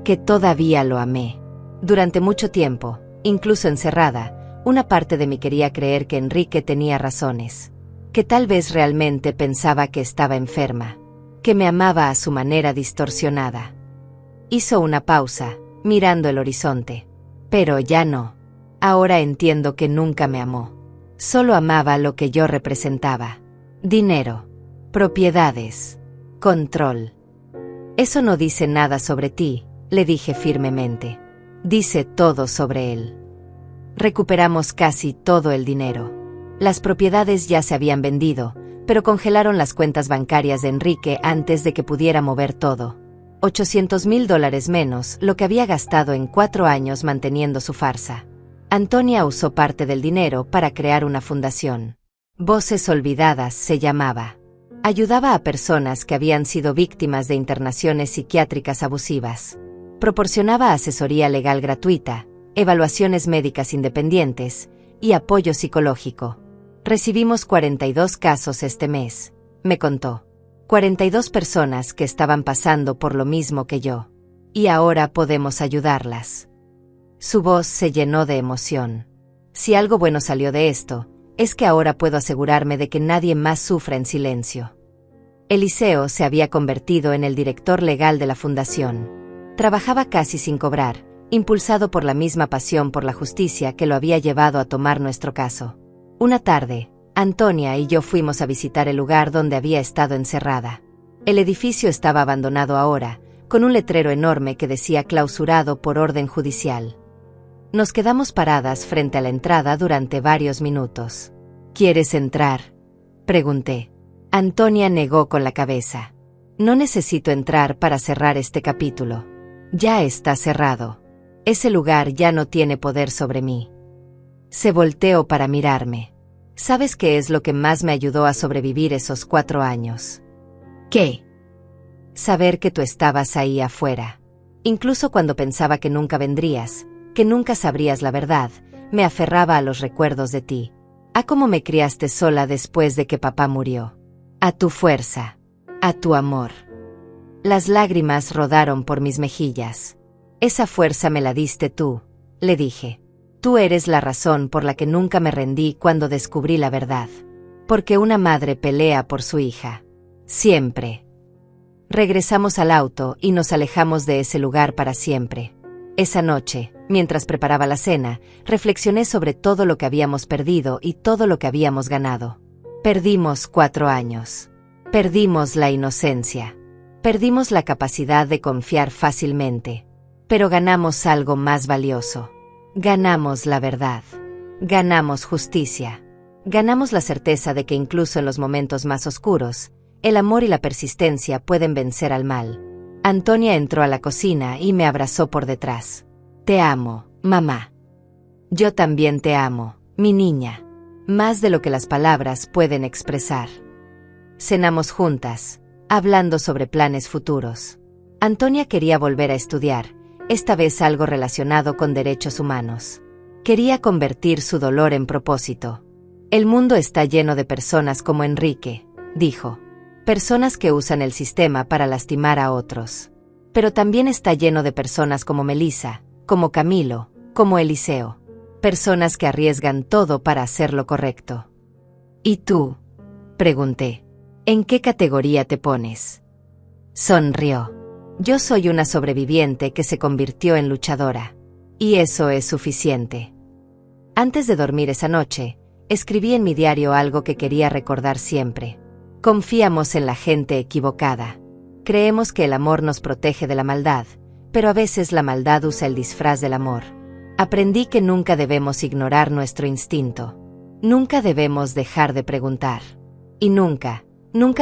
A: Que todavía lo amé. Durante mucho tiempo, incluso encerrada, una parte de mí quería creer que Enrique tenía razones. Que tal vez realmente pensaba que estaba enferma. Que me amaba a su manera distorsionada. Hizo una pausa, mirando el horizonte. Pero ya no. Ahora entiendo que nunca me amó. Solo amaba lo que yo representaba. Dinero. Propiedades. Control. Eso no dice nada sobre ti, le dije firmemente. Dice todo sobre él. Recuperamos casi todo el dinero. Las propiedades ya se habían vendido, pero congelaron las cuentas bancarias de Enrique antes de que pudiera mover todo. $800,000 menos lo que había gastado en 4 años manteniendo su farsa. Antonia usó parte del dinero para crear una fundación. Voces Olvidadas se llamaba. Ayudaba a personas que habían sido víctimas de internaciones psiquiátricas abusivas. Proporcionaba asesoría legal gratuita, evaluaciones médicas independientes y apoyo psicológico. Recibimos 42 casos este mes, me contó. 42 personas que estaban pasando por lo mismo que yo. Y ahora podemos ayudarlas. Su voz se llenó de emoción. Si algo bueno salió de esto, es que ahora puedo asegurarme de que nadie más sufra en silencio. Eliseo se había convertido en el director legal de la fundación. Trabajaba casi sin cobrar, impulsado por la misma pasión por la justicia que lo había llevado a tomar nuestro caso. Una tarde, Antonia y yo fuimos a visitar el lugar donde había estado encerrada. El edificio estaba abandonado ahora, con un letrero enorme que decía clausurado por orden judicial. Nos quedamos paradas frente a la entrada durante varios minutos. ¿Quieres entrar?, pregunté. Antonia negó con la cabeza. No necesito entrar para cerrar este capítulo. Ya está cerrado. Ese lugar ya no tiene poder sobre mí. Se volteó para mirarme. ¿Sabes qué es lo que más me ayudó a sobrevivir esos 4 años? ¿Qué? Saber que tú estabas ahí afuera. Incluso cuando pensaba que nunca vendrías, que nunca sabrías la verdad, me aferraba a los recuerdos de ti. A cómo me criaste sola después de que papá murió. A tu fuerza. A tu amor. Las lágrimas rodaron por mis mejillas. Esa fuerza me la diste tú, le dije. Tú eres la razón por la que nunca me rendí cuando descubrí la verdad. Porque una madre pelea por su hija. Siempre. Regresamos al auto y nos alejamos de ese lugar para siempre. Esa noche, mientras preparaba la cena, reflexioné sobre todo lo que habíamos perdido y todo lo que habíamos ganado. Perdimos 4 años. Perdimos la inocencia. Perdimos la capacidad de confiar fácilmente. Pero ganamos algo más valioso. Ganamos la verdad. Ganamos justicia. Ganamos la certeza de que incluso en los momentos más oscuros, el amor y la persistencia pueden vencer al mal. Antonia entró a la cocina y me abrazó por detrás. Te amo, mamá. Yo también te amo, mi niña. Más de lo que las palabras pueden expresar. Cenamos juntas, hablando sobre planes futuros. Antonia quería volver a estudiar, esta vez algo relacionado con derechos humanos. Quería convertir su dolor en propósito. El mundo está lleno de personas como Enrique, dijo. Personas que usan el sistema para lastimar a otros. Pero también está lleno de personas como Melissa, como Camilo, como Eliseo. Personas que arriesgan todo para hacer lo correcto. ¿Y tú?, pregunté. ¿En qué categoría te pones? Sonrió. Yo soy una sobreviviente que se convirtió en luchadora. Y eso es suficiente. Antes de dormir esa noche, escribí en mi diario algo que quería recordar siempre. Confiamos en la gente equivocada. Creemos que el amor nos protege de la maldad, pero a veces la maldad usa el disfraz del amor. Aprendí que nunca debemos ignorar nuestro instinto. Nunca debemos dejar de preguntar. Y nunca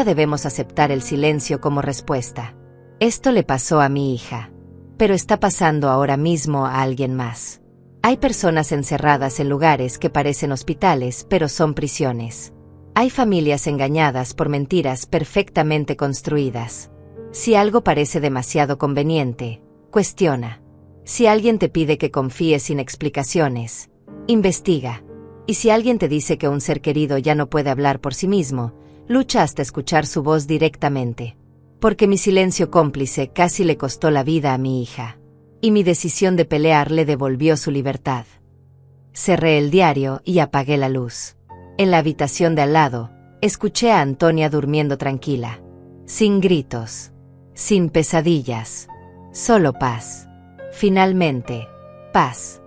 A: debemos aceptar el silencio como respuesta. Esto le pasó a mi hija. Pero está pasando ahora mismo a alguien más. Hay personas encerradas en lugares que parecen hospitales, pero son prisiones. Hay familias engañadas por mentiras perfectamente construidas. Si algo parece demasiado conveniente, cuestiona. Si alguien te pide que confíes sin explicaciones, investiga. Y si alguien te dice que un ser querido ya no puede hablar por sí mismo, lucha hasta escuchar su voz directamente. Porque mi silencio cómplice casi le costó la vida a mi hija. Y mi decisión de pelear le devolvió su libertad. Cerré el diario y apagué la luz. En la habitación de al lado, escuché a Antonia durmiendo tranquila. Sin gritos. Sin pesadillas. Solo paz. Finalmente, paz.